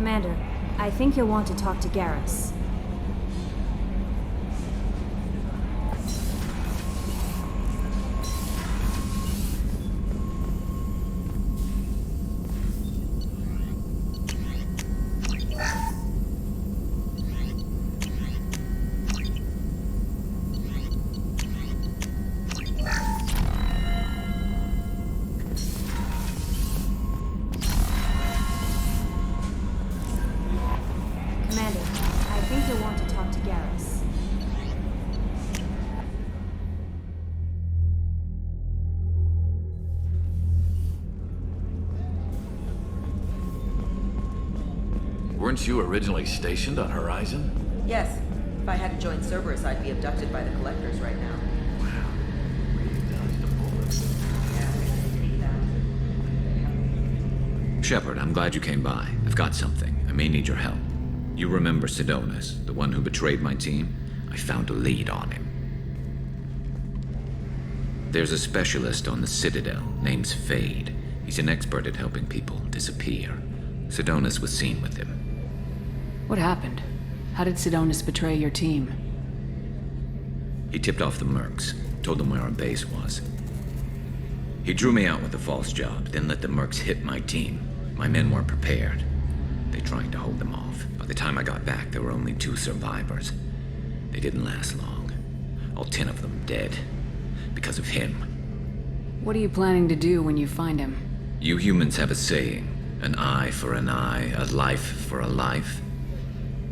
Commander, I think you'll want to talk to Garrus. Commander, I think you'll want to talk to Garrus. Weren't you originally stationed on Horizon? Yes. If I hadn't joined Cerberus, I'd be abducted by the Collectors right now. Wow. Really dodged a bullet. Shepard, I'm glad you came by. I've got something. I may need your help. You remember Sidonus, the one who betrayed my team? I found a lead on him. There's a specialist on the Citadel, name's Fade. He's an expert at helping people disappear. Sidonus was seen with him. What happened? How did Sidonus betray your team? He tipped off the mercs, told them where our base was. He drew me out with a false job, then let the mercs hit my team. My men weren't prepared. They tried to hold them off. By the time I got back, there were only 2 survivors. They didn't last long. All 10 of them dead. Because of him. What are you planning to do when you find him? You humans have a saying. An eye for an eye, a life for a life.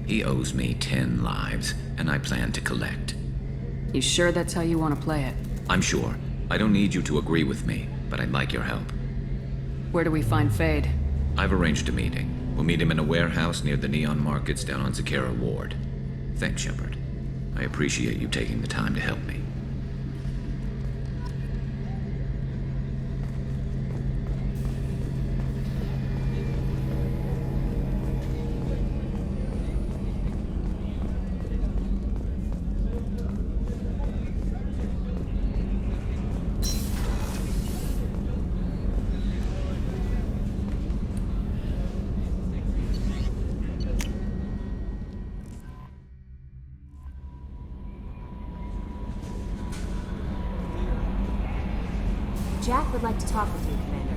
He owes me 10 lives, and I plan to collect. You sure that's how you want to play it? I'm sure. I don't need you to agree with me, but I'd like your help. Where do we find Fade? I've arranged a meeting. We'll meet him in a warehouse near the Neon Markets down on Zakera Ward. Thanks, Shepard. I appreciate you taking the time to help me. Jack would like to talk with you, Commander.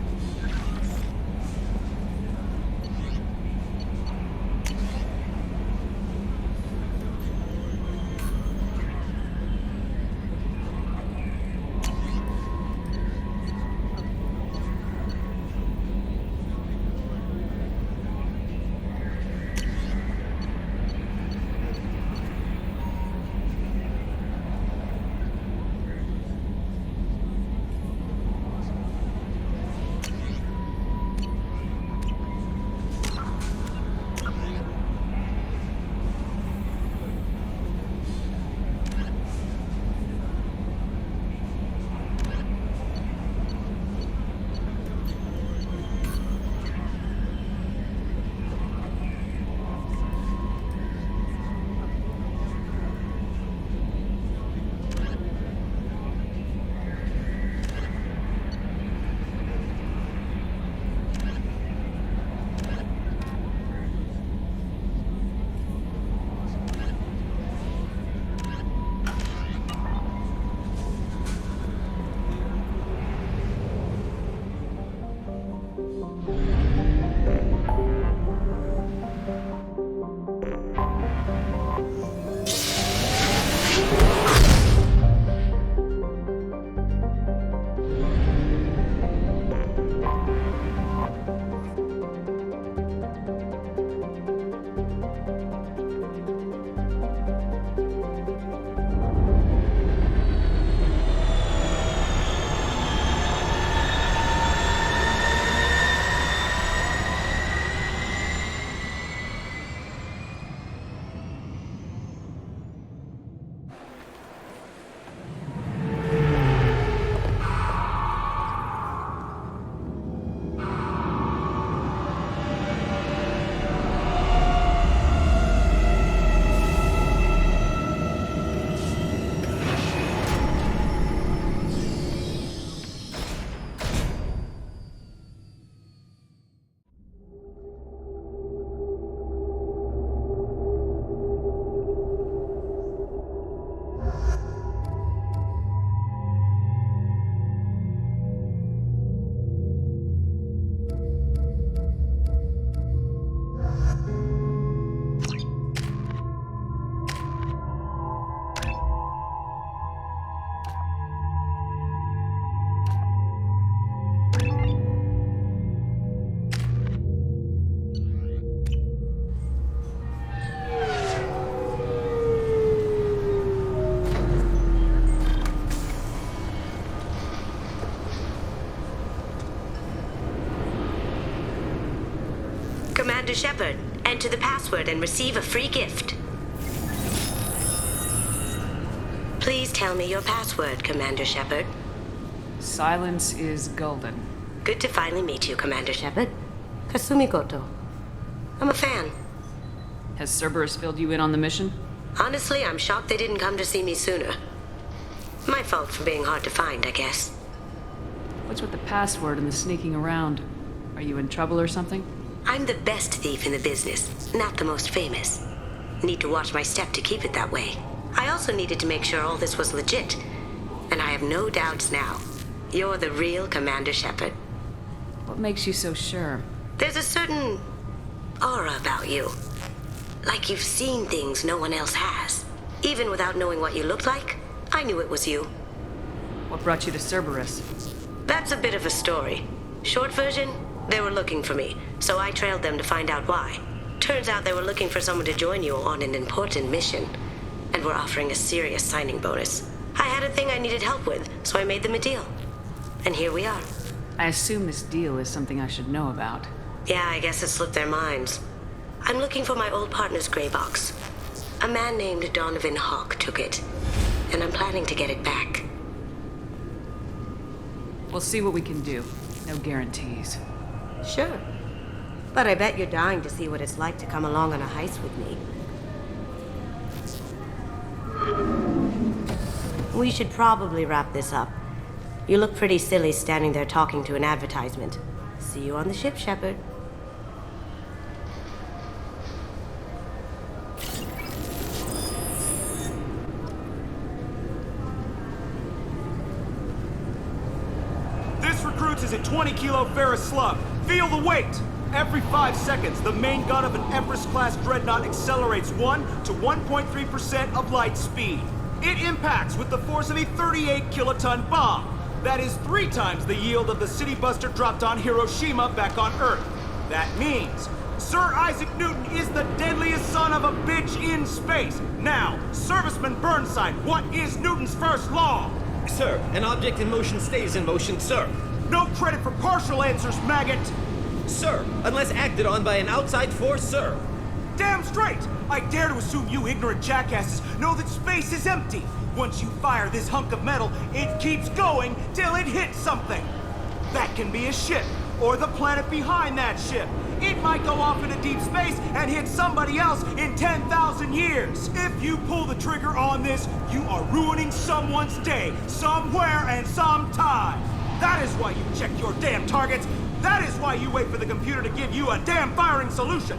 Commander Shepard. Enter the password and receive a free gift. Please tell me your password, Commander Shepard. Silence is golden. Good to finally meet you, Commander Shepard. Kasumi Goto. I'm a fan. Has Cerberus filled you in on the mission? Honestly, I'm shocked they didn't come to see me sooner. My fault for being hard to find, I guess. What's with the password and the sneaking around? Are you in trouble or something? I'm the best thief in the business, not the most famous. Need to watch my step to keep it that way. I also needed to make sure all this was legit. And I have no doubts now. You're the real Commander Shepard. What makes you so sure? There's a certain aura about you. Like you've seen things no one else has. Even without knowing what you looked like, I knew it was you. What brought you to Cerberus? That's a bit of a story. Short version, they were looking for me, so I trailed them to find out why. Turns out they were looking for someone to join you on an important mission, and were offering a serious signing bonus. I had a thing I needed help with, so I made them a deal. And here we are. I assume this deal is something I should know about. Yeah, I guess it slipped their minds. I'm looking for my old partner's gray box. A man named Donovan Hawk took it, and I'm planning to get it back. We'll see what we can do. No guarantees. Sure. But I bet you're dying to see what it's like to come along on a heist with me. We should probably wrap this up. You look pretty silly standing there talking to an advertisement. See you on the ship, Shepard. This recruits is a 20-kilo ferrous slug. Feel the weight! Every 5 seconds, the main gun of an Everest-class dreadnought accelerates 1 to 1.3% of light speed. It impacts with the force of a 38-kiloton bomb. That is 3 times the yield of the city buster dropped on Hiroshima back on Earth. That means Sir Isaac Newton is the deadliest son of a bitch in space. Now, Serviceman Burnside, what is Newton's first law? Sir, an object in motion stays in motion, sir. No credit for partial answers, maggot! Sir, unless acted on by an outside force, sir. Damn straight! I dare to assume you ignorant jackasses know that space is empty. Once you fire this hunk of metal, it keeps going till it hits something. That can be a ship, or the planet behind that ship. It might go off into deep space and hit somebody else in 10,000 years. If you pull the trigger on this, you are ruining someone's day, somewhere and sometime. That is why you check your damn targets. That is why you wait for the computer to give you a damn firing solution.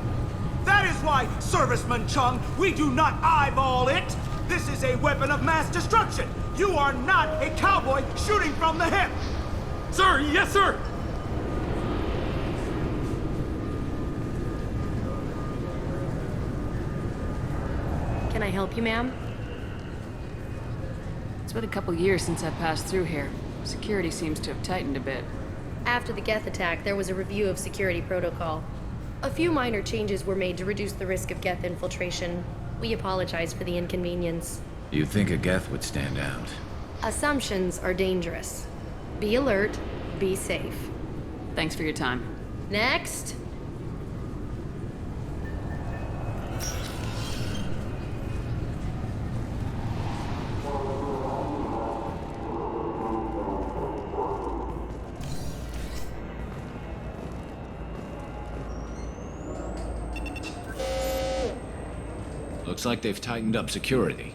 That is why, Serviceman Chung, we do not eyeball it. This is a weapon of mass destruction. You are not a cowboy shooting from the hip. Sir, yes, sir! Can I help you, ma'am? It's been a couple years since I passed through here. Security seems to have tightened a bit. After the Geth attack, there was a review of security protocol. A few minor changes were made to reduce the risk of Geth infiltration. We apologize for the inconvenience. You'd think a Geth would stand out. Assumptions are dangerous. Be alert, be safe. Thanks for your time. Next! Looks like they've tightened up security.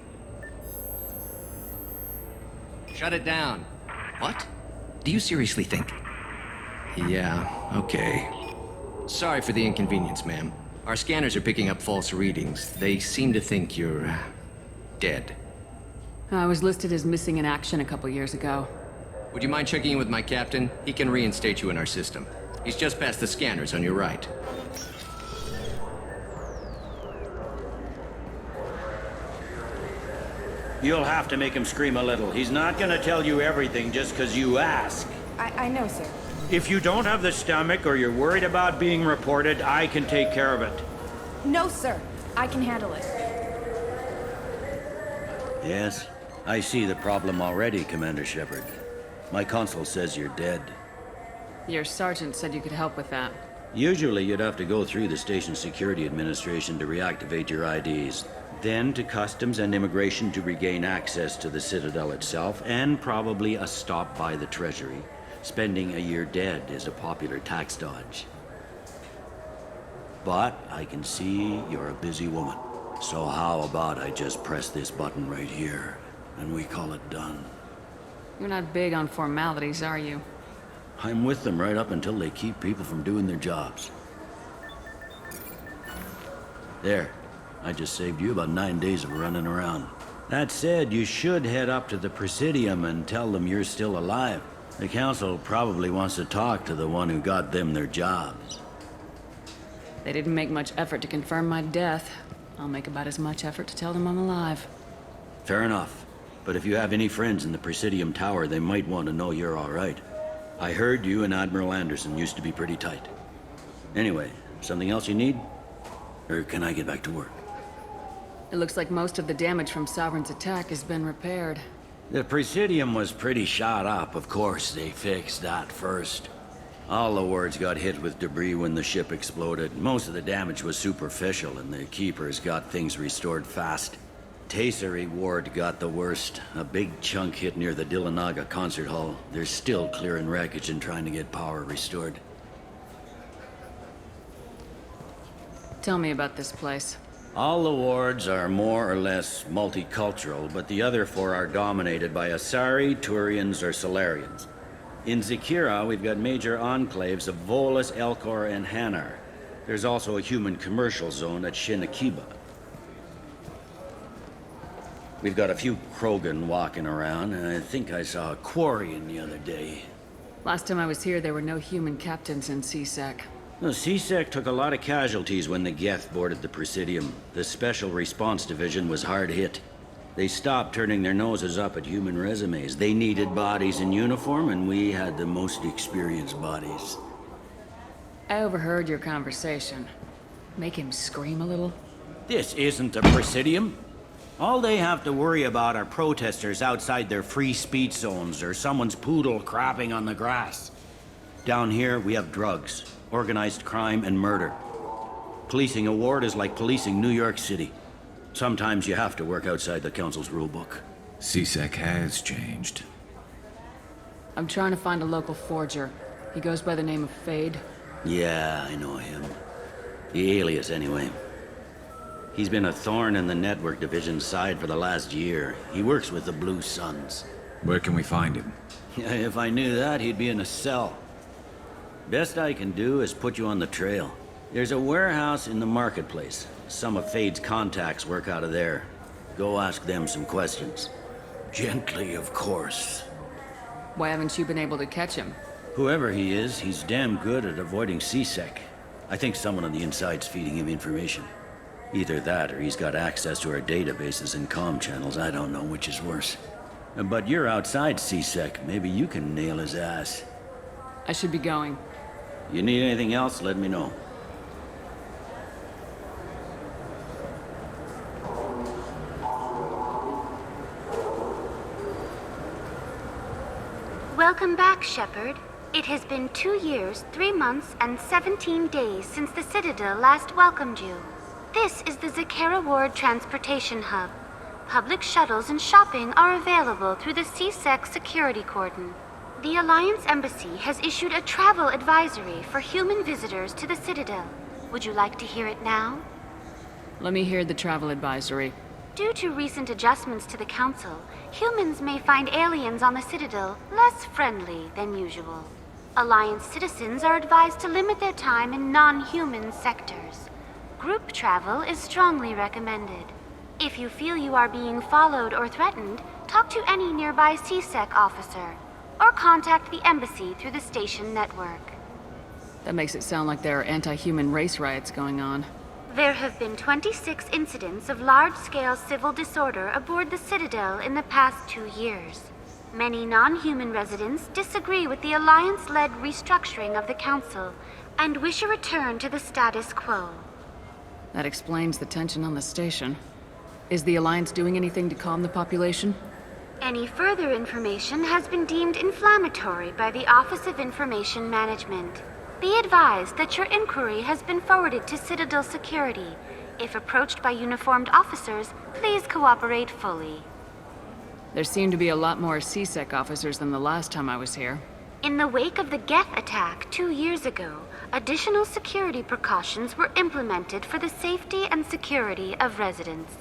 Shut it down. What? Do you seriously think? Yeah, okay. Sorry for the inconvenience, ma'am. Our scanners are picking up false readings. They seem to think you're, dead. I was listed as missing in action a couple years ago. Would you mind checking in with my captain? He can reinstate you in our system. He's just past the scanners on your right. You'll have to make him scream a little. He's not gonna tell you everything just 'cause you ask. I know, sir. If you don't have the stomach or you're worried about being reported, I can take care of it. No, sir. I can handle it. Yes, I see the problem already, Commander Shepard. My console says you're dead. Your sergeant said you could help with that. Usually you'd have to go through the station security administration to reactivate your IDs, then to customs and immigration to regain access to the Citadel itself, and probably a stop by the Treasury. Spending a year dead is a popular tax dodge. But I can see you're a busy woman. So how about I just press this button right here, and we call it done? You're not big on formalities, are you? I'm with them right up until they keep people from doing their jobs. There. I just saved you about 9 days of running around. That said, you should head up to the Presidium and tell them you're still alive. The Council probably wants to talk to the one who got them their jobs. They didn't make much effort to confirm my death. I'll make about as much effort to tell them I'm alive. Fair enough. But if you have any friends in the Presidium Tower, they might want to know you're all right. I heard you and Admiral Anderson used to be pretty tight. Anyway, something else you need? Or can I get back to work? It looks like most of the damage from Sovereign's attack has been repaired. The Presidium was pretty shot up. Of course, they fixed that first. All the wards got hit with debris when the ship exploded. Most of the damage was superficial, and the Keepers got things restored fast. Tasery Ward got the worst. A big chunk hit near the Dillanaga concert hall. They're still clearing wreckage and trying to get power restored. Tell me about this place. All the wards are more or less multicultural, but the other four are dominated by Asari, Turians, or Solarians. In Zakira, we've got major enclaves of Volus, Elcor, and Hanar. There's also a human commercial zone at Shinakiba. We've got a few Krogan walking around, and I think I saw a Quarian the other day. Last time I was here, there were no human captains in CSEC. The CSEC took a lot of casualties when the Geth boarded the Presidium. The Special Response Division was hard hit. They stopped turning their noses up at human resumes. They needed bodies in uniform, and we had the most experienced bodies. I overheard your conversation. Make him scream a little? This isn't the Presidium. All they have to worry about are protesters outside their free speech zones or someone's poodle crapping on the grass. Down here, we have drugs, organized crime, and murder. Policing a ward is like policing New York City. Sometimes you have to work outside the Council's rulebook. CSEC has changed. I'm trying to find a local forger. He goes by the name of Fade. Yeah, I know him. The alias, anyway. He's been a thorn in the Network Division's side for the last year. He works with the Blue Suns. Where can we find him? If I knew that, he'd be in a cell. Best I can do is put you on the trail. There's a warehouse in the marketplace. Some of Fade's contacts work out of there. Go ask them some questions. Gently, of course. Why haven't you been able to catch him? Whoever he is, he's damn good at avoiding CSEC. I think someone on the inside's feeding him information. Either that, or he's got access to our databases and comm channels. I don't know which is worse. But you're outside CSEC. Maybe you can nail his ass. I should be going. You need anything else, let me know. Welcome back, Shepard. It has been 2 years, 3 months, and 17 days since the Citadel last welcomed you. This is the Zakera Ward Transportation Hub. Public shuttles and shopping are available through the CSEC security cordon. The Alliance Embassy has issued a travel advisory for human visitors to the Citadel. Would you like to hear it now? Let me hear the travel advisory. Due to recent adjustments to the Council, humans may find aliens on the Citadel less friendly than usual. Alliance citizens are advised to limit their time in non-human sectors. Group travel is strongly recommended. If you feel you are being followed or threatened, talk to any nearby CSEC officer, or contact the embassy through the station network. That makes it sound like there are anti-human race riots going on. There have been 26 incidents of large-scale civil disorder aboard the Citadel in the past 2 years. Many non-human residents disagree with the Alliance-led restructuring of the Council and wish a return to the status quo. That explains the tension on the station. Is the Alliance doing anything to calm the population? Any further information has been deemed inflammatory by the Office of Information Management. Be advised that your inquiry has been forwarded to Citadel Security. If approached by uniformed officers, please cooperate fully. There seem to be a lot more CSEC officers than the last time I was here. In the wake of the Geth attack 2 years ago, additional security precautions were implemented for the safety and security of residents.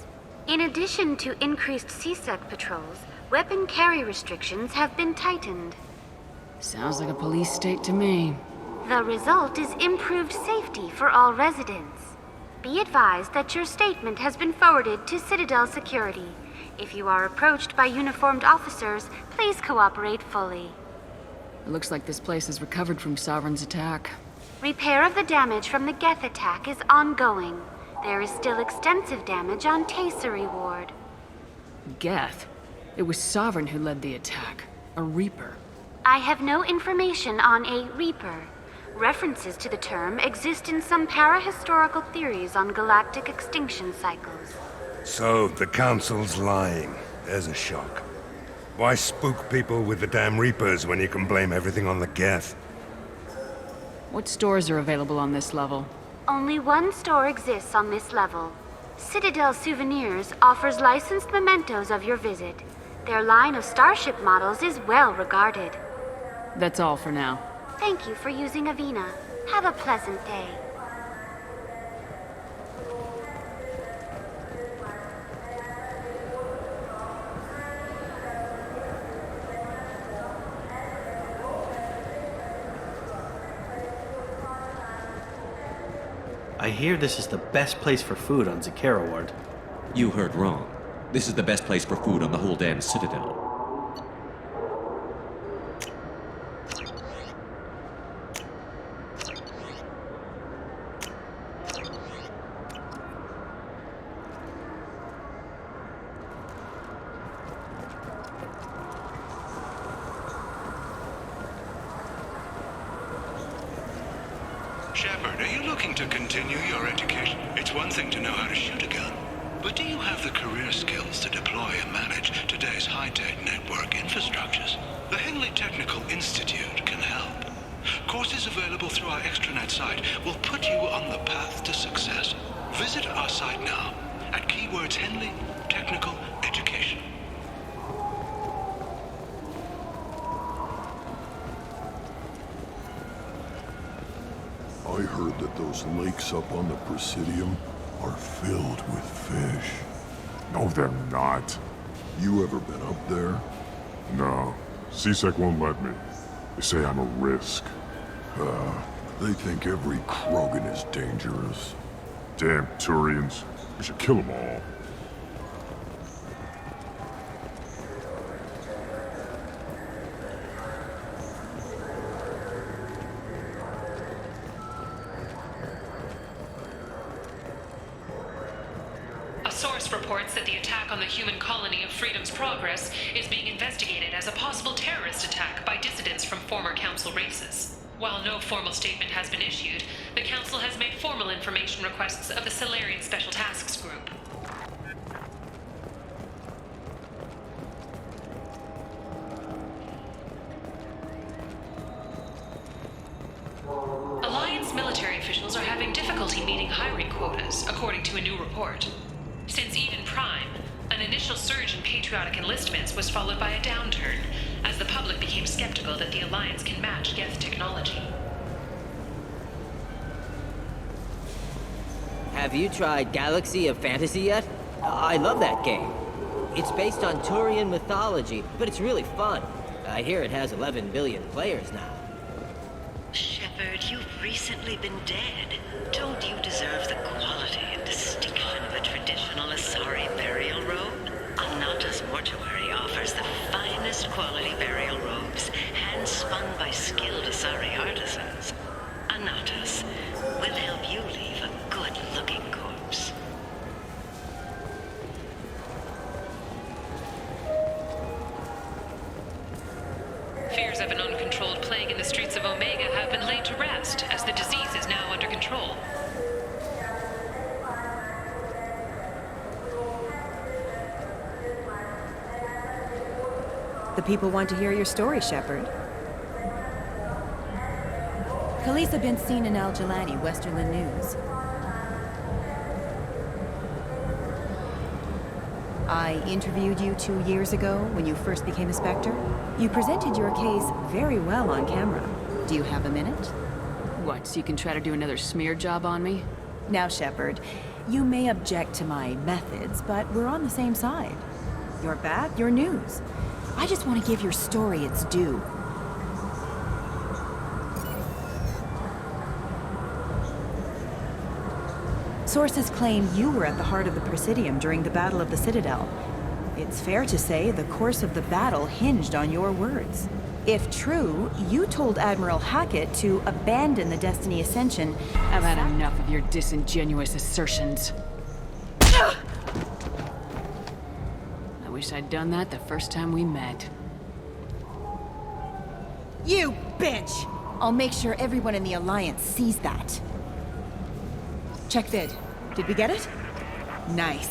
In addition to increased CSEC patrols, weapon carry restrictions have been tightened. Sounds like a police state to me. The result is improved safety for all residents. Be advised that your statement has been forwarded to Citadel Security. If you are approached by uniformed officers, please cooperate fully. It looks like this place has recovered from Sovereign's attack. Repair of the damage from the Geth attack is ongoing. There is still extensive damage on Tasery Ward. Geth? It was Sovereign who led the attack. A Reaper. I have no information on a Reaper. References to the term exist in some parahistorical theories on galactic extinction cycles. So, the Council's lying. There's a shock. Why spook people with the damn Reapers when you can blame everything on the Geth? What stores are available on this level? Only one store exists on this level. Citadel Souvenirs offers licensed mementos of your visit. Their line of starship models is well regarded. That's all for now. Thank you for using Avina. Have a pleasant day. I hear this is the best place for food on Zakera Ward. You heard wrong. This is the best place for food on the whole damn Citadel. Shepard, are you looking to continue your education? It's one thing to know how to shoot a gun, but do you have the career skills to deploy and manage today's high-tech network infrastructures? The Henley Technical Institute can help. Courses available through our extranet site will put you on the path to success. Visit our site now at keywords Henley Technical Education. I heard that those lakes up on the Presidium are filled with fish. No, they're not. You ever been up there? No. CSEC won't let me. They say I'm a risk. They think every Krogan is dangerous. Damn Turians. We should kill them all. Reports that the attack on the human colony of Freedom's Progress is being investigated as a possible terrorist attack by dissidents from former Council races. While no formal statement has been issued, the Council has made formal information requests of the Solarian Special Tasks Group. Alliance military officials are having difficulty meeting hiring quotas, according to a new report. Since Eden Prime, an initial surge in patriotic enlistments was followed by a downturn, as the public became skeptical that the Alliance can match Geth technology. Have you tried Galaxy of Fantasy yet? I love that game. It's based on Turian mythology, but it's really fun. I hear it has 11 billion players now. Shepard, you've recently been dead. Don't you deserve the quality and distinction of a traditional Asari burial robe? Anata's mortuary offers the finest quality burial robes, hand-spun by skilled Asari artisans. Anata's will help you leave a good-looking corpse. Fears of an uncontrolled plague in the streets of Omega have been laid to rest, as the disease is now under control. The people want to hear your story, Shepard. Police have been seen in Al Jalani, Westerland News. I interviewed you 2 years ago when you first became a Spectre. You presented your case very well on camera. Do you have a minute? What, so you can try to do another smear job on me? Now, Shepard, you may object to my methods, but we're on the same side. You're back, you're news. I just want to give your story its due. Sources claim you were at the heart of the Presidium during the Battle of the Citadel. It's fair to say the course of the battle hinged on your words. If true, you told Admiral Hackett to abandon the Destiny Ascension. I've had enough of your disingenuous assertions. I wish I'd done that the first time we met. You bitch! I'll make sure everyone in the Alliance sees that. Check vid. Did we get it? Nice.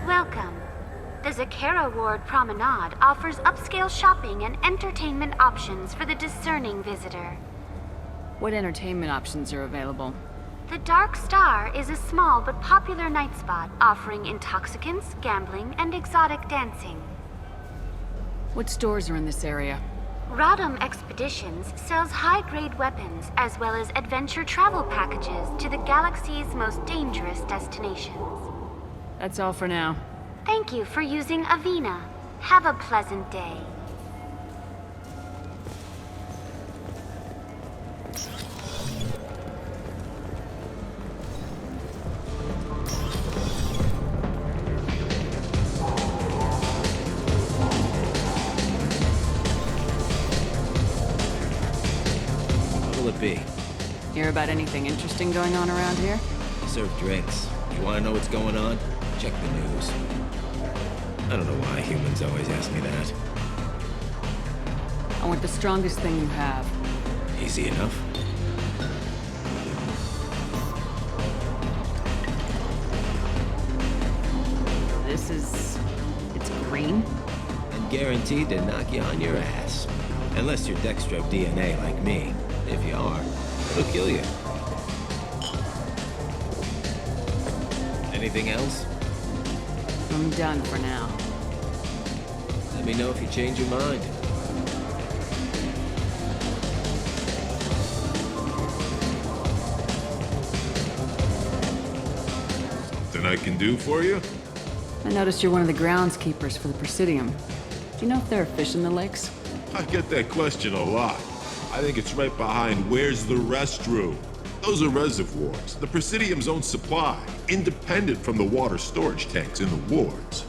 Welcome. The Zakera Ward Promenade offers upscale shopping and entertainment options for the discerning visitor. What entertainment options are available? The Dark Star is a small but popular night spot offering intoxicants, gambling, and exotic dancing. What stores are in this area? Rodham Expeditions sells high-grade weapons as well as adventure travel packages to the galaxy's most dangerous destinations. That's all for now. Thank you for using Avena. Have a pleasant day. What will it be? Hear about anything interesting going on around here? I serve drinks. You want to know what's going on? Check the news. I don't know why humans always ask me that. I want the strongest thing you have. Easy enough. This is... it's green? And guaranteed to knock you on your ass. Unless you're Dextro DNA like me. If you are, it'll kill you. Anything else? I'm done for now. Let me know if you change your mind. Something I can do for you? I noticed you're one of the groundskeepers for the Presidium. Do you know if there are fish in the lakes? I get that question a lot. I think it's right behind where's the restroom. Those are reservoirs, the Presidium's own supply, independent from the water storage tanks in the wards.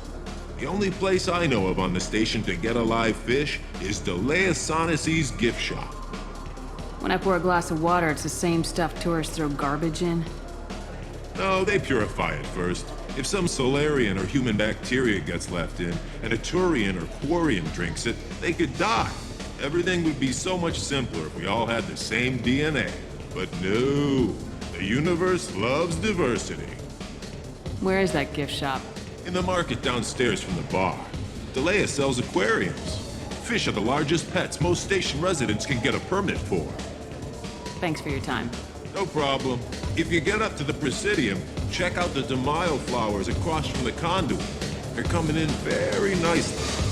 The only place I know of on the station to get a live fish is Delea Sonesi's gift shop. When I pour a glass of water, it's the same stuff tourists throw garbage in? No, they purify it first. If some Solarian or human bacteria gets left in, and a Turian or Quarian drinks it, they could die. Everything would be so much simpler if we all had the same DNA. But no, the universe loves diversity. Where is that gift shop? In the market downstairs from the bar. Delea sells aquariums. Fish are the largest pets most station residents can get a permit for. Thanks for your time. No problem. If you get up to the Presidium, check out the Demaio flowers across from the conduit. They're coming in very nicely.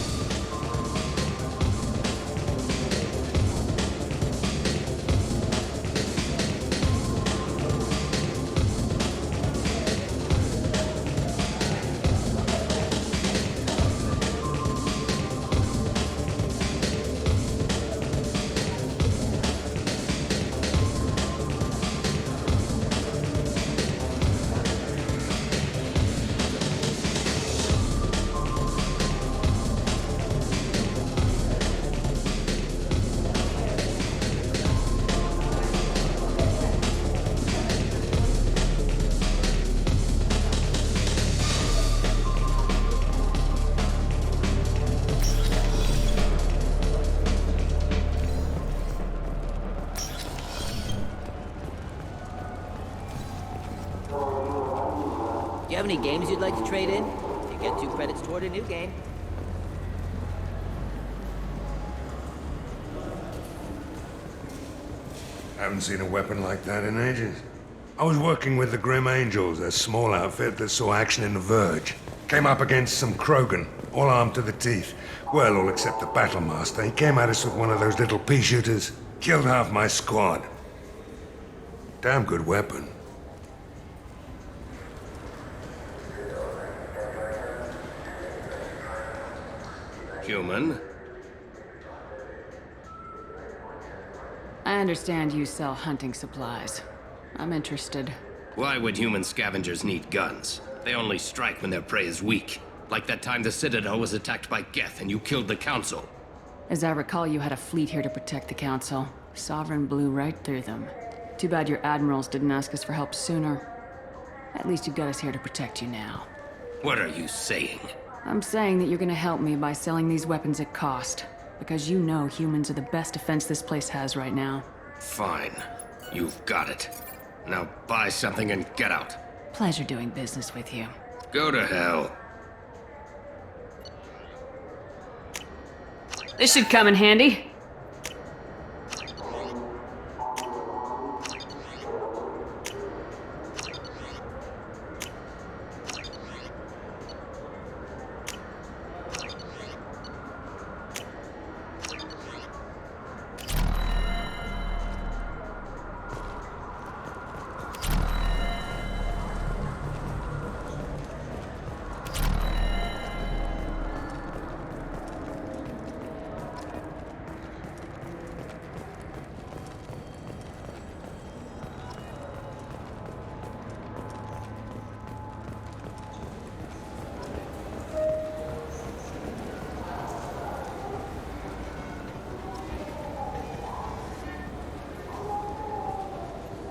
have any games you'd like to trade in? You get 2 credits toward a new game. Haven't seen a weapon like that in ages. I was working with the Grim Angels, a small outfit that saw action in the Verge. Came up against some Krogan, all armed to the teeth. Well, all except the Battlemaster. He came at us with one of those little pea shooters. Killed half my squad. Damn good weapon. Human? I understand you sell hunting supplies. I'm interested. Why would human scavengers need guns? They only strike when their prey is weak. Like that time the Citadel was attacked by Geth and you killed the Council. As I recall, you had a fleet here to protect the Council. Sovereign blew right through them. Too bad your admirals didn't ask us for help sooner. At least you've got us here to protect you now. What are you saying? I'm saying that you're gonna help me by selling these weapons at cost. Because you know humans are the best defense this place has right now. Fine. You've got it. Now buy something and get out. Pleasure doing business with you. Go to hell. This should come in handy.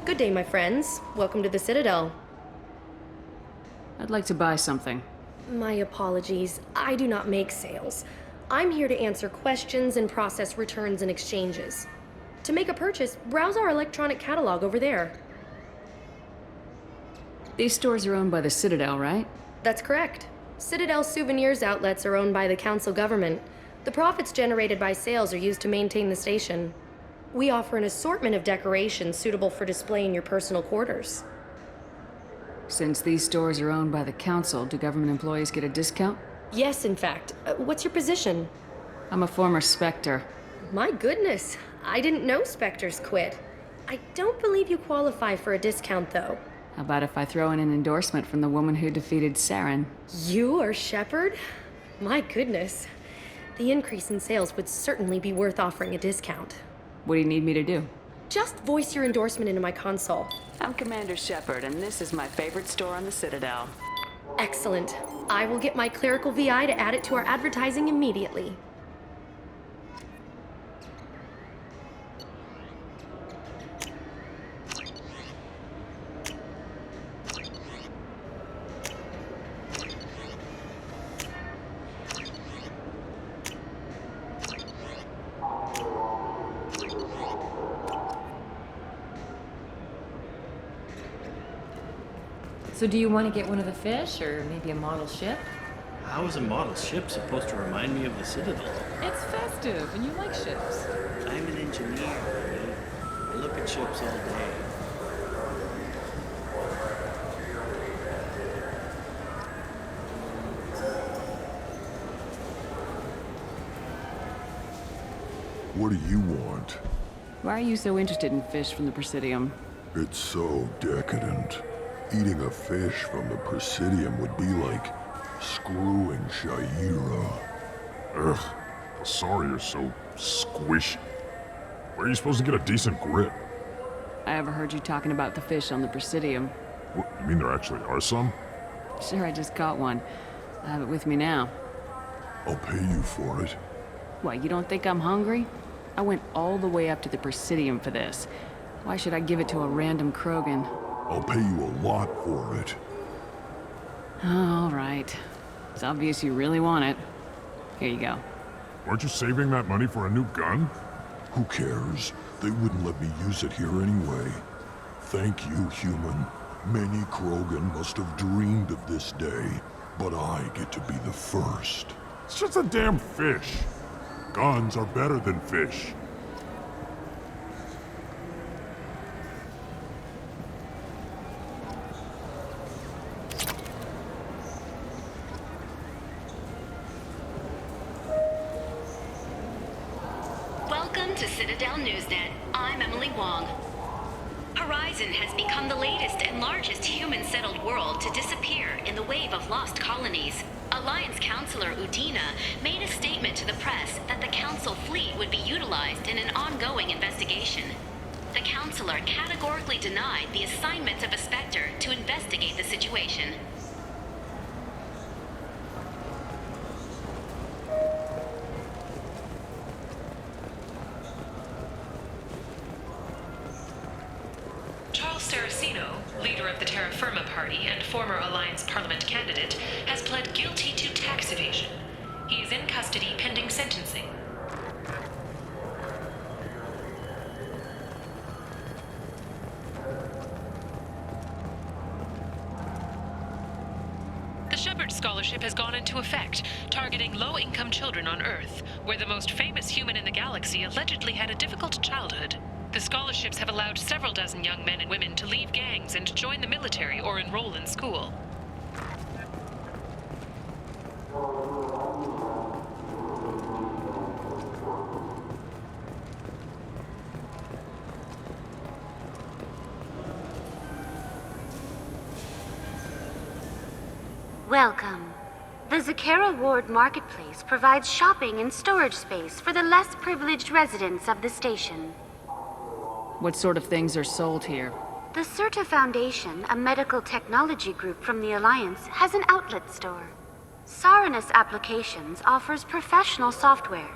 Good day, my friends. Welcome to the Citadel. I'd like to buy something. My apologies. I do not make sales. I'm here to answer questions and process returns and exchanges. To make a purchase, browse our electronic catalog over there. These stores are owned by the Citadel, right? That's correct. Citadel souvenirs outlets are owned by the Council government. The profits generated by sales are used to maintain the station. We offer an assortment of decorations suitable for display in your personal quarters. Since these stores are owned by the Council, do government employees get a discount? Yes, in fact. What's your position? I'm a former Spectre. My goodness, I didn't know Spectres quit. I don't believe you qualify for a discount, though. How about if I throw in an endorsement from the woman who defeated Saren? You are Shepard? My goodness. The increase in sales would certainly be worth offering a discount. What do you need me to do? Just voice your endorsement into my console. I'm Commander Shepard, and this is my favorite store on the Citadel. Excellent. I will get my clerical VI to add it to our advertising immediately. So do you want to get one of the fish, or maybe a model ship? How is a model ship supposed to remind me of the Citadel? It's festive, and you like ships. I'm an engineer, Ernie. I look at ships all day. What do you want? Why are you so interested in fish from the Presidium? It's so decadent. Eating a fish from the Presidium would be like screwing Shaira. Ugh, sorry you're so squishy. Where are you supposed to get a decent grip? I overheard you talking about the fish on the Presidium. What, you mean there actually are some? Sure, I just caught one. I have it with me now. I'll pay you for it. What, you don't think I'm hungry? I went all the way up to the Presidium for this. Why should I give it to a random Krogan? I'll pay you a lot for it. All right. It's obvious you really want it. Here you go. Weren't you saving that money for a new gun? Who cares? They wouldn't let me use it here anyway. Thank you, human. Many Krogan must have dreamed of this day, but I get to be the first. It's just a damn fish. Guns are better than fish. Welcome to Citadel Newsnet. I'm Emily Wong. Horizon has become the latest and largest human-settled world to disappear in the wave of lost colonies. Alliance Counselor Udina made a statement to the press that the Council fleet would be utilized in an ongoing investigation. The Counselor categorically denied the assignment of a Spectre to investigate the situation. Leader of the Terra Firma Party and former Alliance Parliament candidate, has pled guilty to tax evasion. He is in custody pending sentencing. The Shepard Scholarship has gone into effect, targeting low-income children on Earth, where the most famous human in the galaxy allegedly had a difficult childhood. The scholarships have allowed several dozen young men and women to leave gangs and join the military or enroll in school. Welcome. The Zakera Ward Marketplace provides shopping and storage space for the less privileged residents of the station. What sort of things are sold here? The Certa Foundation, a medical technology group from the Alliance, has an outlet store. Saranus Applications offers professional software.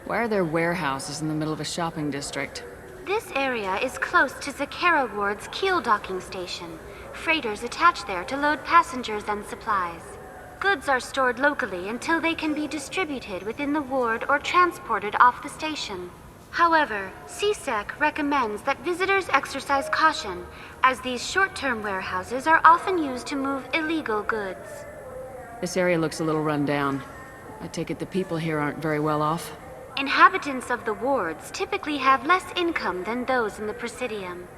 Why are there warehouses in the middle of a shopping district? This area is close to Zakera Ward's keel docking station. Freighters attach there to load passengers and supplies. Goods are stored locally until they can be distributed within the ward or transported off the station. However, CSEC recommends that visitors exercise caution, as these short-term warehouses are often used to move illegal goods. This area looks a little run down. I take it the people here aren't very well off? Inhabitants of the wards typically have less income than those in the Presidium.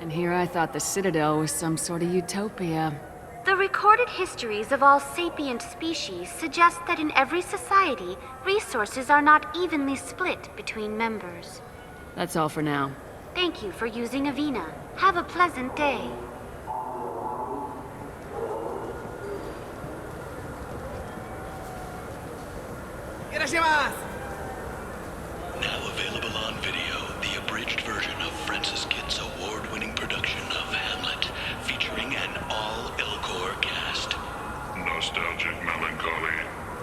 And here I thought the Citadel was some sort of utopia. The recorded histories of all sapient species suggest that in every society, resources are not evenly split between members. That's all for now. Thank you for using Avina. Have a pleasant day. Now available on video, the abridged version of Francis Kidd's award-winning production of Hamlet, featuring an all-Elcor cast. Nostalgic melancholy.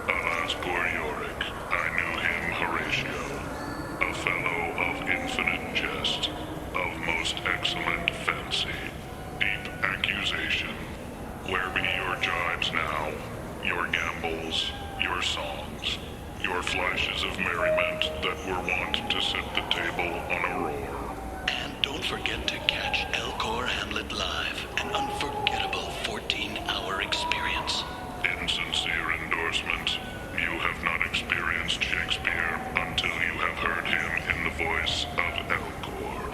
Alas, poor Yorick. I knew him, Horatio. A fellow of infinite jest, of most excellent fancy, deep accusation. Where be your jibes now? Your gambols, your songs, your flashes of merriment that were wont to set the table on a roar. And don't forget to catch Elcor Hamlet Live, an unforgettable 14-hour experience. Insincere endorsement. You have not experienced Shakespeare until you have heard him in the voice of Elcor.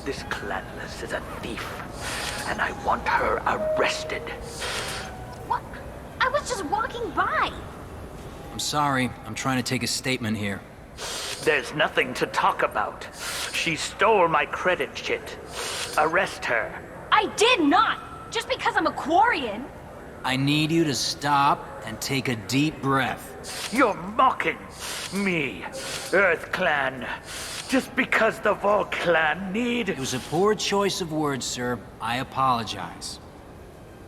This Clanless is a thief, and I want her arrested. What? I was just walking by. I'm sorry. I'm trying to take a statement here. There's nothing to talk about. She stole my credit chit. Arrest her. I did not! Just because I'm a Quarian. I need you to stop and take a deep breath. You're mocking me, Earth Clan. Just because the Vol Clan need... It was a poor choice of words, sir. I apologize.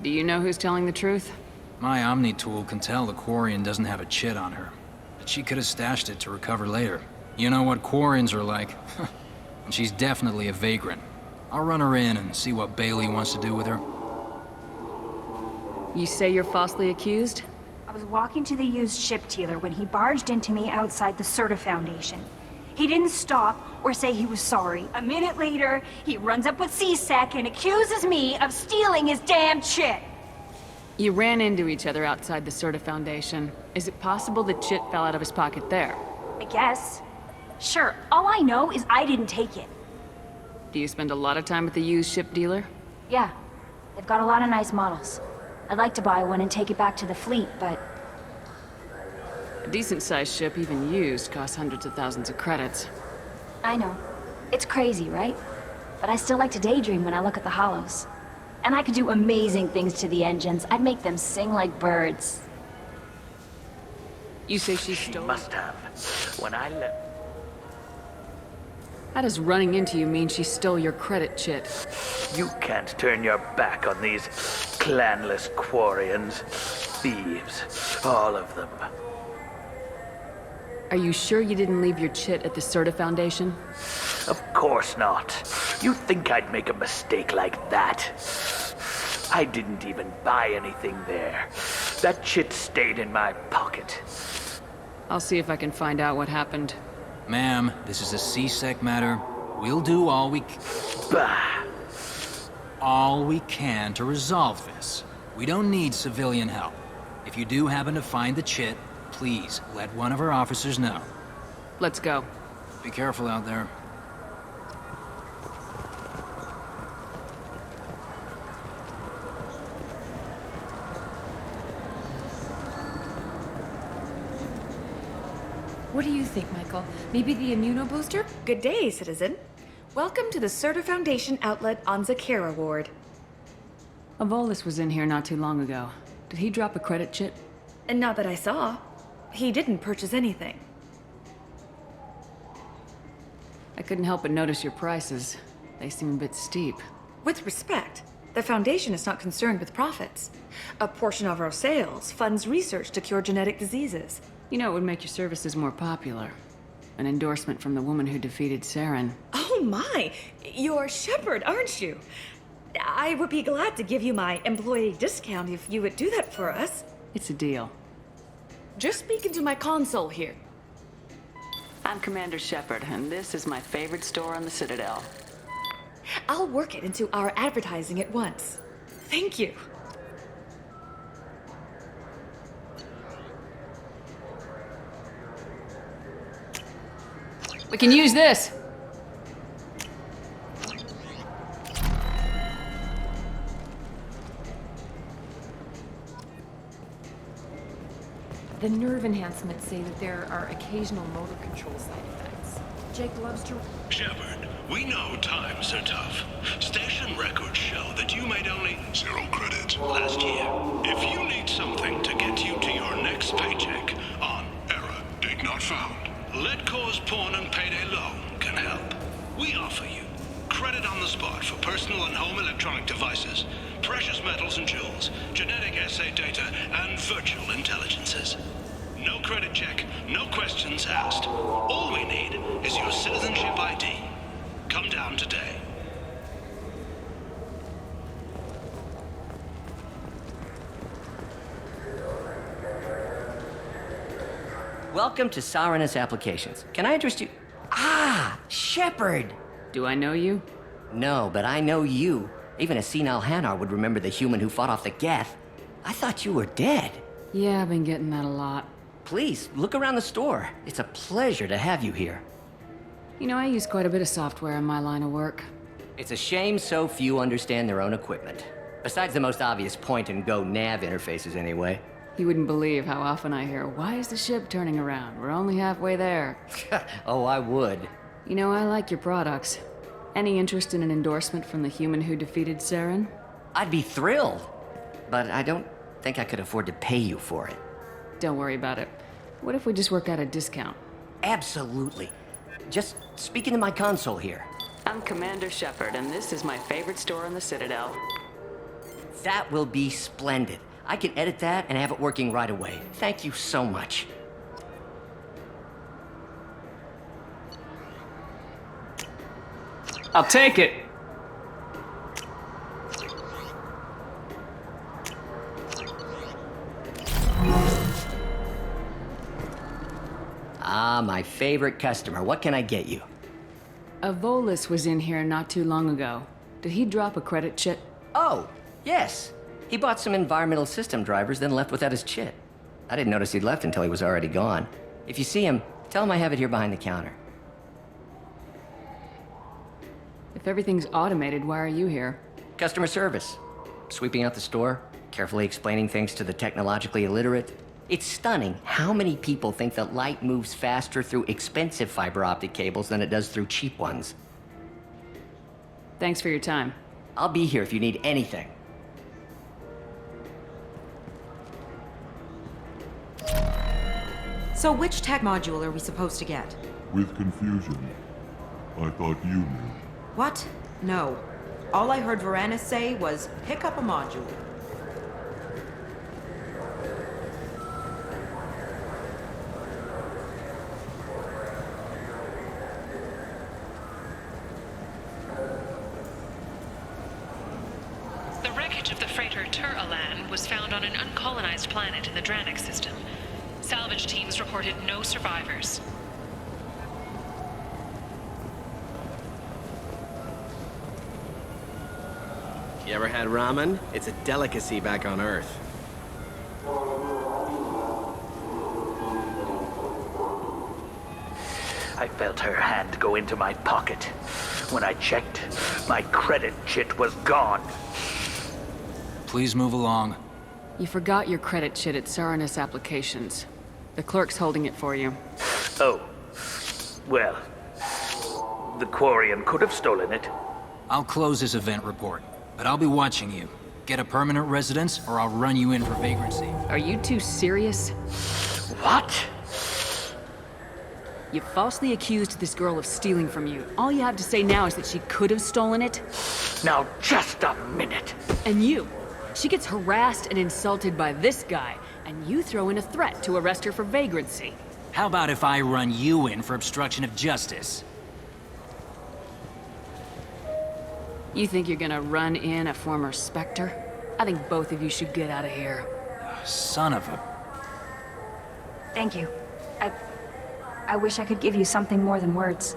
Do you know who's telling the truth? My Omni tool can tell the Quarian doesn't have a chit on her. But she could have stashed it to recover later. You know what Quarians are like. And she's definitely a vagrant. I'll run her in and see what Bailey wants to do with her. You say you're falsely accused? I was walking to the used ship dealer when he barged into me outside the Serta Foundation. He didn't stop or say he was sorry. A minute later, he runs up with C-Sec and accuses me of stealing his damn shit. You ran into each other outside the Serta Foundation. Is it possible that shit fell out of his pocket there? I guess. Sure, all I know is I didn't take it. Do you spend a lot of time at the used ship dealer? Yeah, they've got a lot of nice models. I'd like to buy one and take it back to the fleet, but... A decent-sized ship, even used, costs hundreds of thousands of credits. I know. It's crazy, right? But I still like to daydream when I look at the hollows. And I could do amazing things to the engines. I'd make them sing like birds. You say she stole? Must have. When I left... How does running into you mean she stole your credit chit? You can't turn your back on these clanless quarians. Thieves. All of them. Are you sure you didn't leave your chit at the Serta Foundation? Of course not. You think I'd make a mistake like that? I didn't even buy anything there. That chit stayed in my pocket. I'll see if I can find out what happened. Ma'am, this is a C-Sec matter. We'll do all we can to resolve this. We don't need civilian help. If you do happen to find the chit, please let one of our officers know. Let's go. Be careful out there. What do you think, Michael? Maybe the immunobooster? Good day, citizen. Welcome to the Serta Foundation outlet on Zakera Ward. Avolis was in here not too long ago. Did he drop a credit chit? And not that I saw. He didn't purchase anything. I couldn't help but notice your prices. They seem a bit steep. With respect, the Foundation is not concerned with profits. A portion of our sales funds research to cure genetic diseases. You know, it would make your services more popular. An endorsement from the woman who defeated Saren. Oh my! You're Shepard, aren't you? I would be glad to give you my employee discount if you would do that for us. It's a deal. Just speaking to my console here. I'm Commander Shepard, and this is my favorite store on the Citadel. I'll work it into our advertising at once. Thank you. We can use this! The nerve enhancements say that there are occasional motor control side effects. Jake loves to... Shepard, we know times are tough. Station records show that you made only 0 credits last year. If you need something to get you to your next paycheck on error, date not found, Let Cause Pawn and Payday Loan can help. We offer you credit on the spot for personal and home electronic devices, precious metals and jewels, genetic assay data, and virtual intelligences. No credit check, no questions asked. All we need is your citizenship ID. Come down today. Welcome to Sarenus Applications. Can I interest you? Ah, Shepard! Do I know you? No, but I know you. Even a senile Hanar would remember the human who fought off the Geth. I thought you were dead. Yeah, I've been getting that a lot. Please, look around the store. It's a pleasure to have you here. You know, I use quite a bit of software in my line of work. It's a shame so few understand their own equipment. Besides the most obvious point-and-go nav interfaces, anyway. You wouldn't believe how often I hear, "Why is the ship turning around? We're only halfway there." Oh, I would. You know, I like your products. Any interest in an endorsement from the human who defeated Saren? I'd be thrilled. But I don't think I could afford to pay you for it. Don't worry about it. What if we just work out a discount? Absolutely. Just speak into my console here. I'm Commander Shepard, and this is my favorite store on the Citadel. That will be splendid. I can edit that and have it working right away. Thank you so much. I'll take it! Ah, my favorite customer. What can I get you? A Volus was in here not too long ago. Did he drop a credit chit? Oh, yes. He bought some environmental system drivers, then left without his chit. I didn't notice he'd left until he was already gone. If you see him, tell him I have it here behind the counter. If everything's automated, why are you here? Customer service. Sweeping out the store, carefully explaining things to the technologically illiterate. It's stunning how many people think that light moves faster through expensive fiber optic cables than it does through cheap ones. Thanks for your time. I'll be here if you need anything. So which tech module are we supposed to get? With confusion. I thought you knew. What? No. All I heard Varanus say was, pick up a module. The wreckage of the freighter Tur-Alan was found on an uncolonized planet in the Dranik system. Salvage teams reported no survivors. You ever had ramen? It's a delicacy back on Earth. I felt her hand go into my pocket. When I checked, my credit chit was gone. Please move along. You forgot your credit chit at Saranus Applications. The clerk's holding it for you. Oh. Well, the Quarian could have stolen it. I'll close this event report, but I'll be watching you. Get a permanent residence, or I'll run you in for vagrancy. Are you two serious? What? You falsely accused this girl of stealing from you. All you have to say now is that she could have stolen it? Now, just a minute. And you. She gets harassed and insulted by this guy, and you throw in a threat to arrest her for vagrancy. How about if I run you in for obstruction of justice? You think you're gonna run in a former Spectre? I think both of you should get out of here. Son of a... Thank you. I wish I could give you something more than words.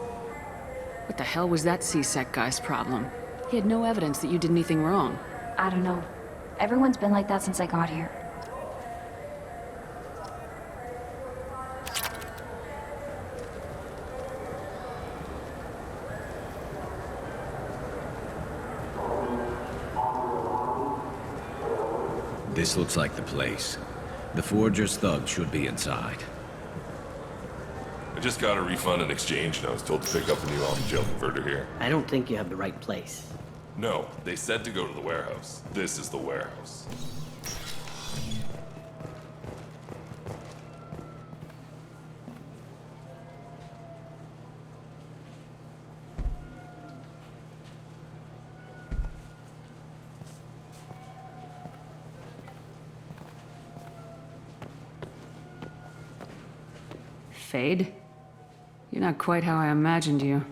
What the hell was that C-Sec guy's problem? He had no evidence that you did anything wrong. I don't know. Everyone's been like that since I got here. This looks like the place. The Forger's thug should be inside. I just got a refund and exchange, and I was told to pick up a new gel converter here. I don't think you have the right place. No, they said to go to the warehouse. This is the warehouse. Fade? You're not quite how I imagined you.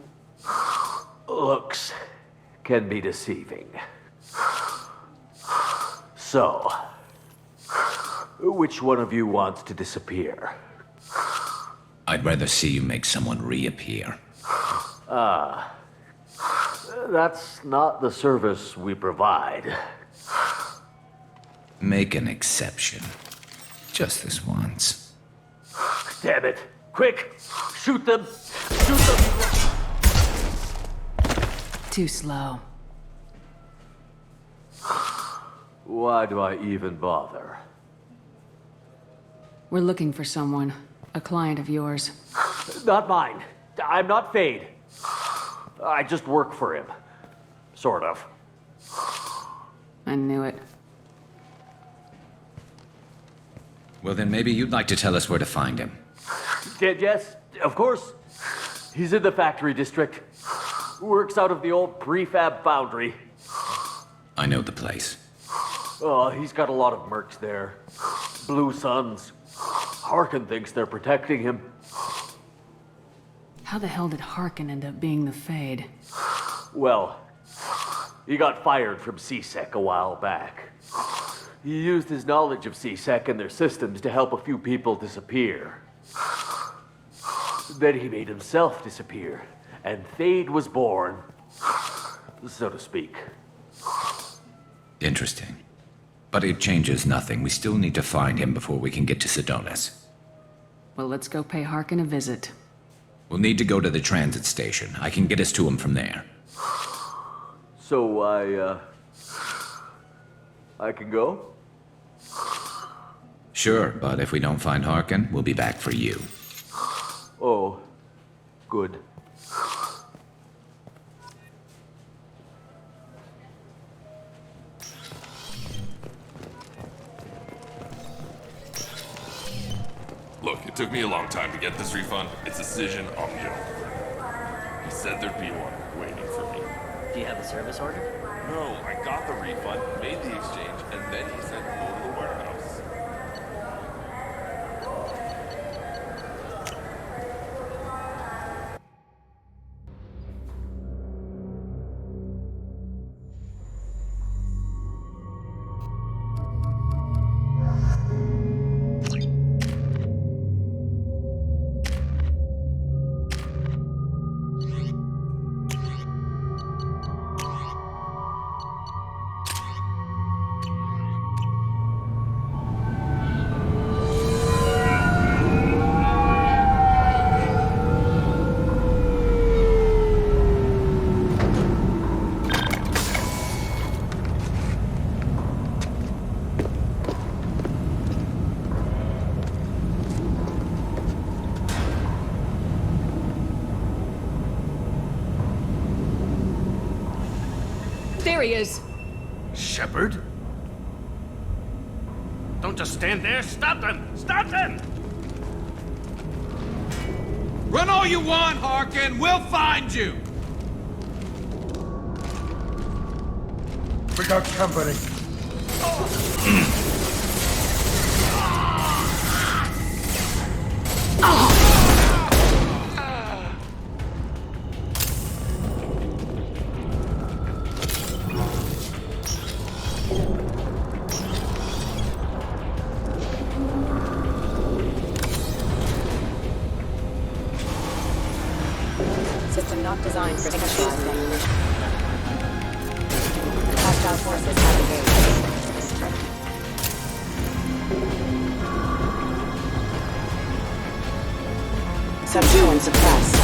Looks can be deceiving. So, which one of you wants to disappear? I'd rather see you make someone reappear. That's not the service we provide. Make an exception. Just this once. Damn it. Quick! Shoot them! Shoot them! Too slow. Why do I even bother? We're looking for someone. A client of yours. Not mine. I'm not Fade. I just work for him. Sort of. I knew it. Well, then maybe you'd like to tell us where to find him. Yes, of course. He's in the factory district. Works out of the old prefab foundry. I know the place. Oh, he's got a lot of mercs there. Blue Suns. Harkin thinks they're protecting him. How the hell did Harkin end up being the Fade? Well, he got fired from C-Sec a while back. He used his knowledge of C-Sec and their systems to help a few people disappear. Then he made himself disappear, and Thade was born, so to speak. Interesting. But it changes nothing. We still need to find him before we can get to Sidonis. Well, let's go pay Harkin a visit. We'll need to go to the transit station. I can get us to him from there. So I can go? Sure, but if we don't find Harkin, we'll be back for you. Oh, good. Look, it took me a long time to get this refund. It's a decision on the owner. He said there'd be one waiting for me. Do you have the service order? No, I got the refund, made the exchange, and then he said go to the warehouse. There he is! Shepard? Don't just stand there. Stop them! Stop them! Run all you want, Harkin. We'll find you. We got company. System not designed for such damage. Hostile forces have engaged. Subsume suppressed.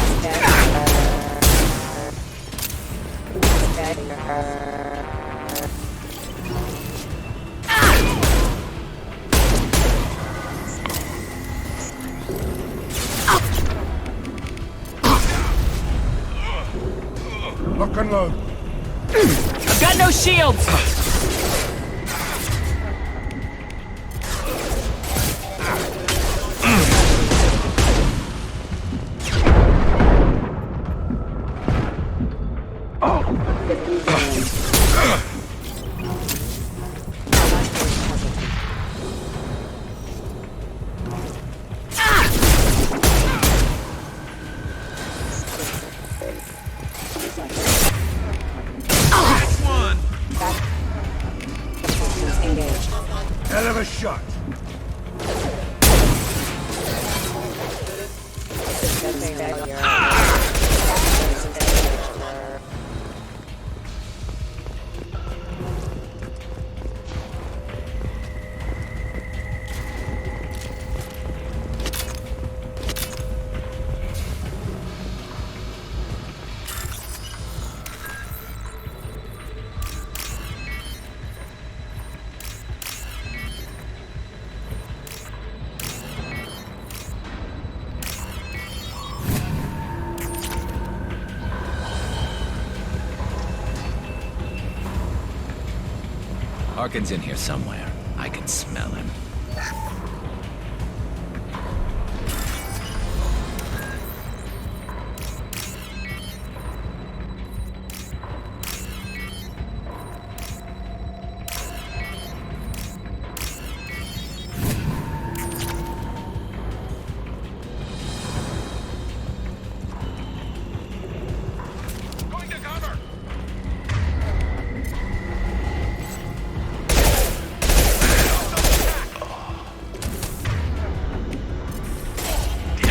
Lock and load. I've got no shields! Hell of a shot. Harkin's in here somewhere. I can smell him.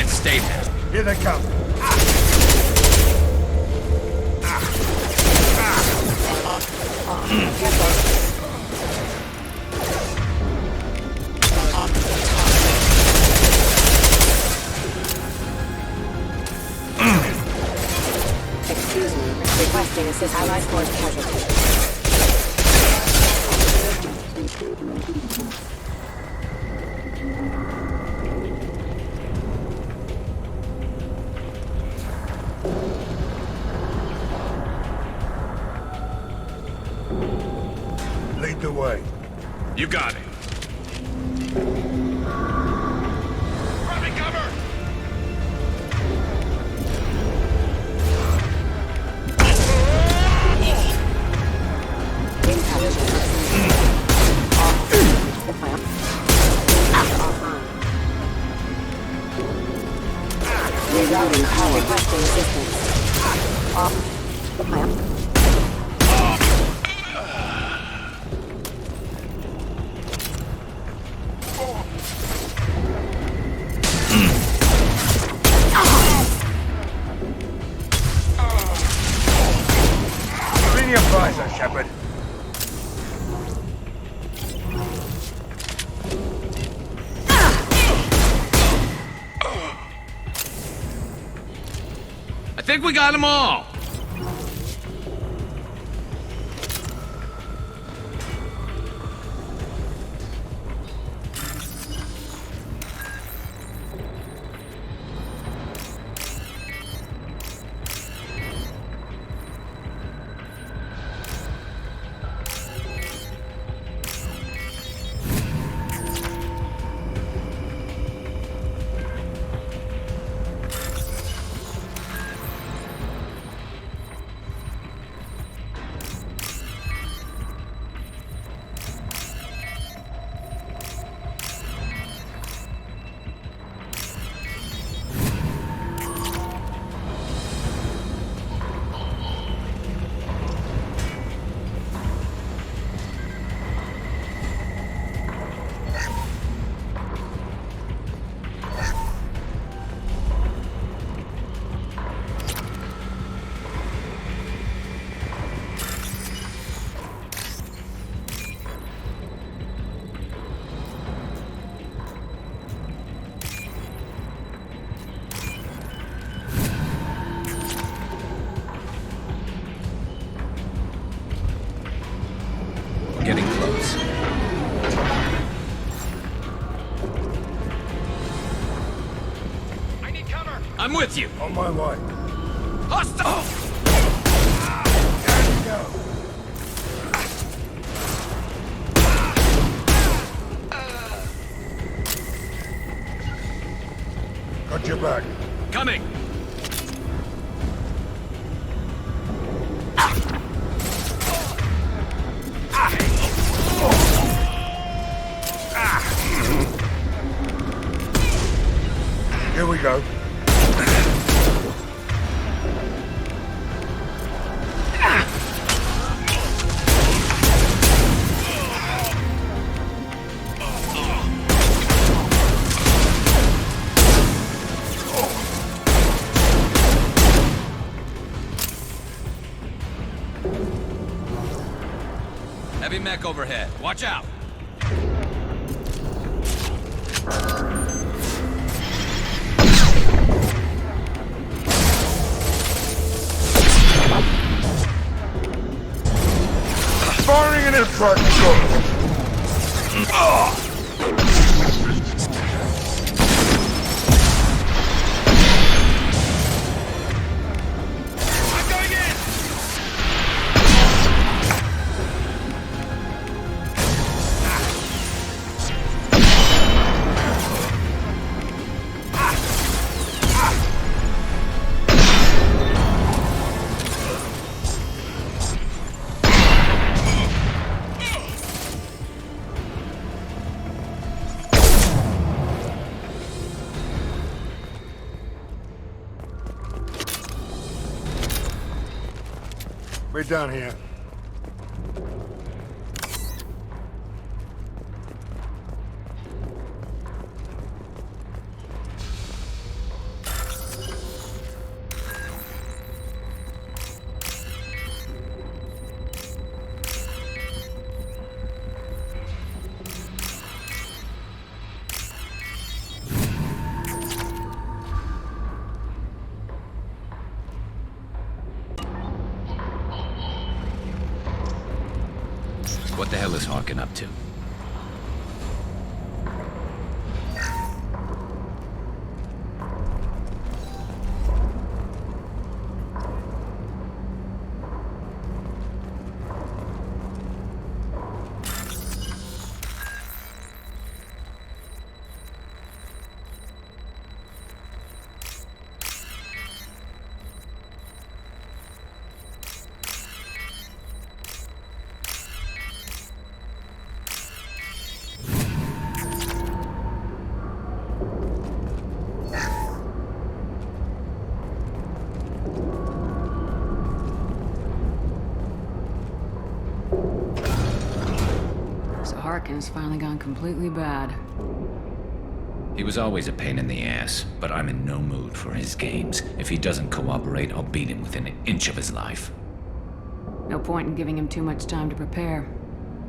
Stay there. Here they come. Excuse me. Requesting assist. Allied force casualty. Lead the way. You got it. Grabbing cover! Rerouting power. Requesting assistance. Off. Map. Clean your visor, Shepard. I think we got them all. Getting close. I need cover. I'm with you. On my way. Hostile! There you go. Got your back. Coming. Here we go. Heavy mech overhead. Watch out. Firing an impact shot. I'm going in. We're done here. What the hell is Harkin up to? Harkin's finally gone completely bad. He was always a pain in the ass, but I'm in no mood for his games. If he doesn't cooperate, I'll beat him within an inch of his life. No point in giving him too much time to prepare.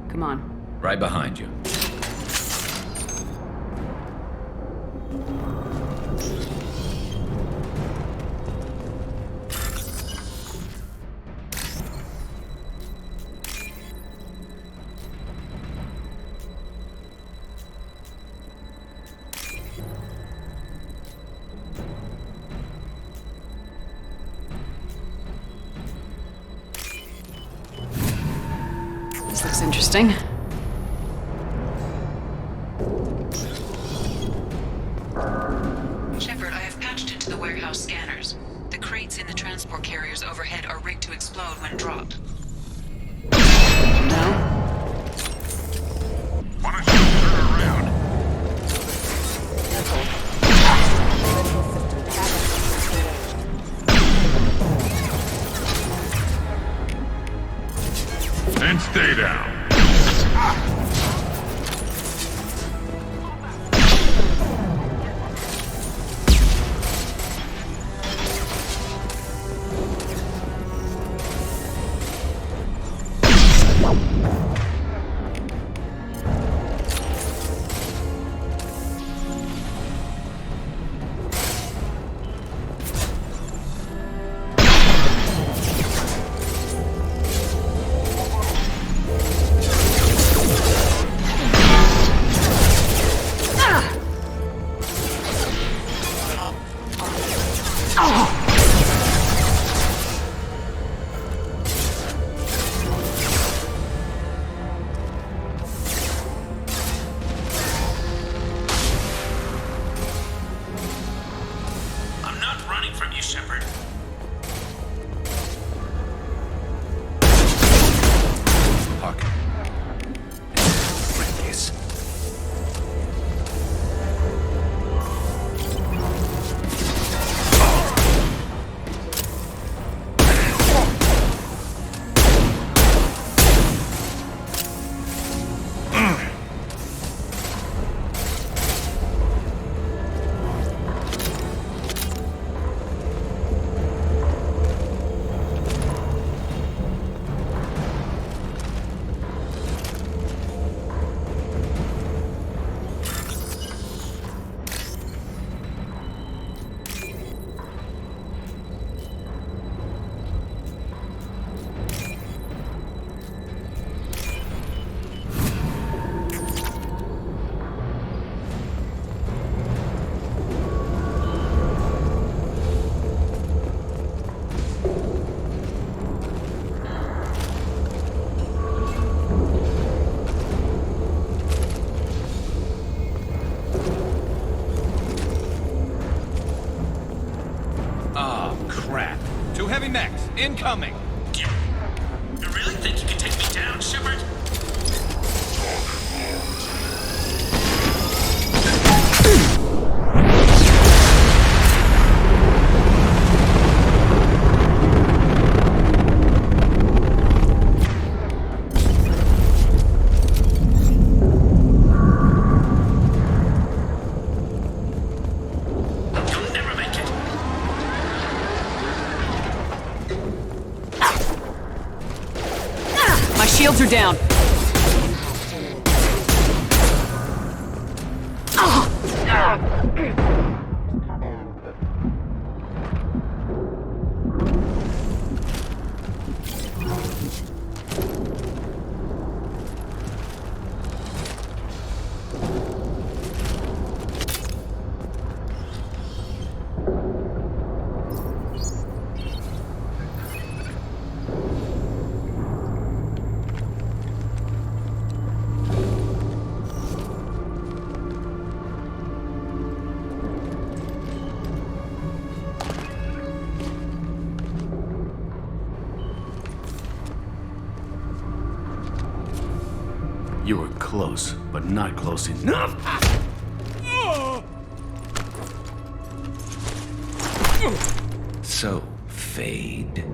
Come on. Right behind you. This looks interesting. Shepard, I have patched into the warehouse scanners. The crates in the transport carriers overhead are rigged to explode when dropped. No? Why don't you turn around? And stay down. I'm not running from you, Shepard. Harkin. Friendlies. Crap. 2 heavy mechs, incoming! You really think you can take me down, Shepard? You'll never make it! My shields are down. You were close, but not close enough. So, Fade.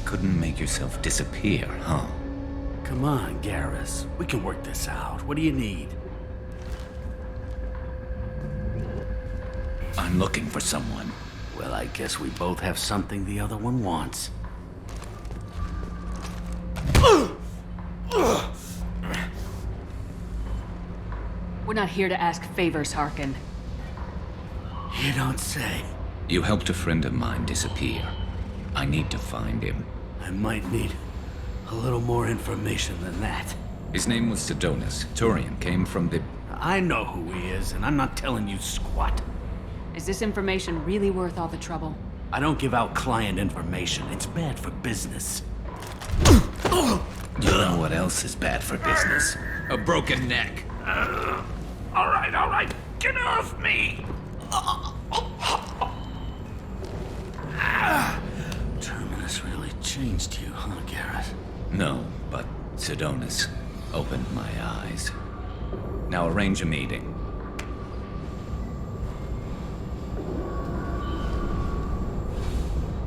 Couldn't make yourself disappear, huh? Come on, Garrus. We can work this out. What do you need? I'm looking for someone. Well, I guess we both have something the other one wants. We're not here to ask favors, Harkin. You don't say. You helped a friend of mine disappear. I need to find him. I might need a little more information than that. His name was Sidonus. Turian came from the... I know who he is, and I'm not telling you squat. Is this information really worth all the trouble? I don't give out client information. It's bad for business. You know what else is bad for business? A broken neck. All right. Get off me! Terminus really changed you, huh, Garrus? No, but Sidonus opened my eyes. Now arrange a meeting.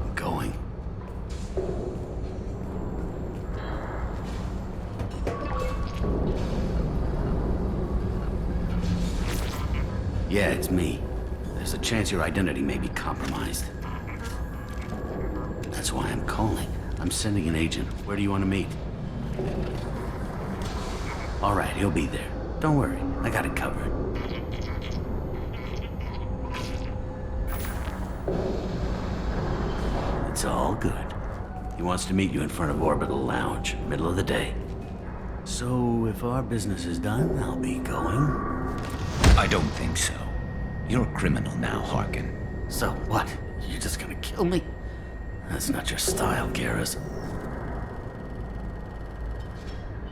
I'm going. Yeah, it's me. There's a chance your identity may be compromised. That's why I'm calling. I'm sending an agent. Where do you want to meet? All right, he'll be there. Don't worry, I got it covered. It's all good. He wants to meet you in front of Orbital Lounge, middle of the day. So, if our business is done, I'll be going. I don't think so. You're a criminal now, Harkin. So what? You're just gonna kill me? That's not your style, Garrus.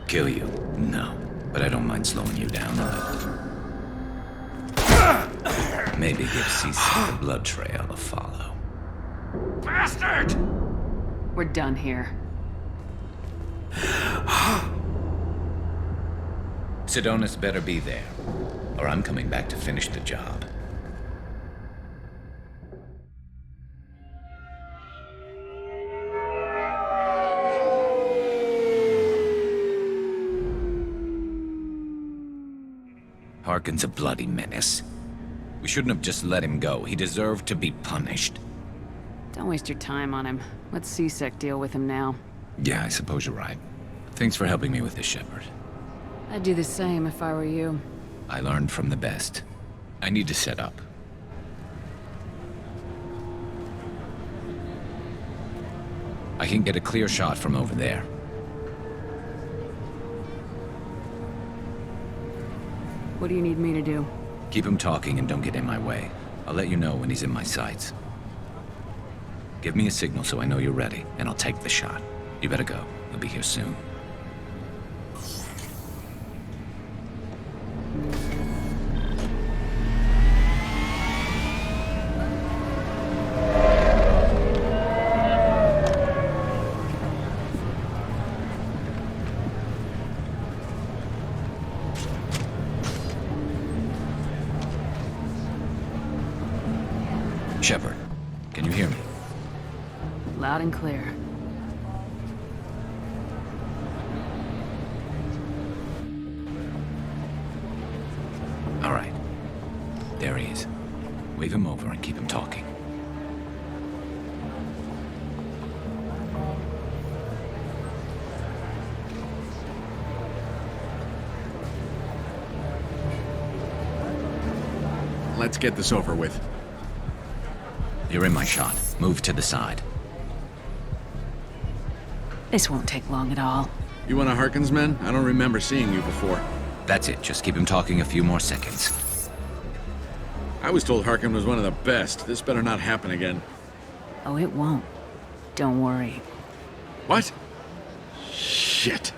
Kill you? No. But I don't mind slowing you down a little. Maybe give Cecil the blood trail a follow. Bastard! We're done here. Sidonus better be there, or I'm coming back to finish the job. Harkin's a bloody menace. We shouldn't have just let him go. He deserved to be punished. Don't waste your time on him. Let C-Sec deal with him now. Yeah, I suppose you're right. Thanks for helping me with this, Shepard. I'd do the same if I were you. I learned from the best. I need to set up. I can get a clear shot from over there. What do you need me to do? Keep him talking and don't get in my way. I'll let you know when he's in my sights. Give me a signal so I know you're ready, and I'll take the shot. You better go. He'll be here soon. Shepard, can you hear me? Loud and clear. All right. There he is. Wave him over and keep him talking. Let's get this over with. You're in my shot. Move to the side. This won't take long at all. You one of Harkin's men? I don't remember seeing you before. That's it. Just keep him talking a few more seconds. I was told Harkin was one of the best. This better not happen again. Oh, it won't. Don't worry. What? Shit.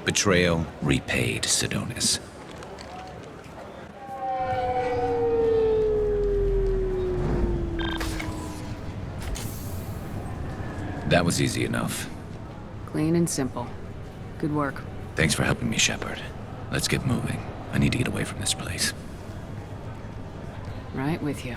Betrayal repaid, Sidonus. That was easy enough. Clean and simple. Good work. Thanks for helping me, Shepard. Let's get moving. I need to get away from this place. Right with you.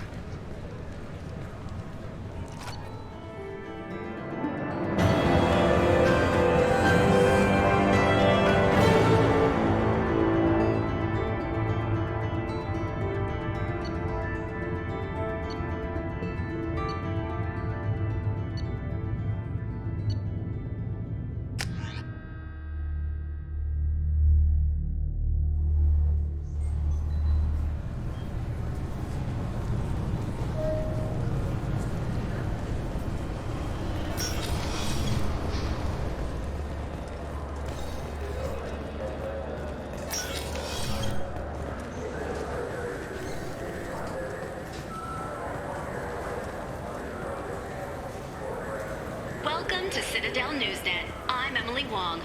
Welcome to Citadel Newsnet. I'm Emily Wong.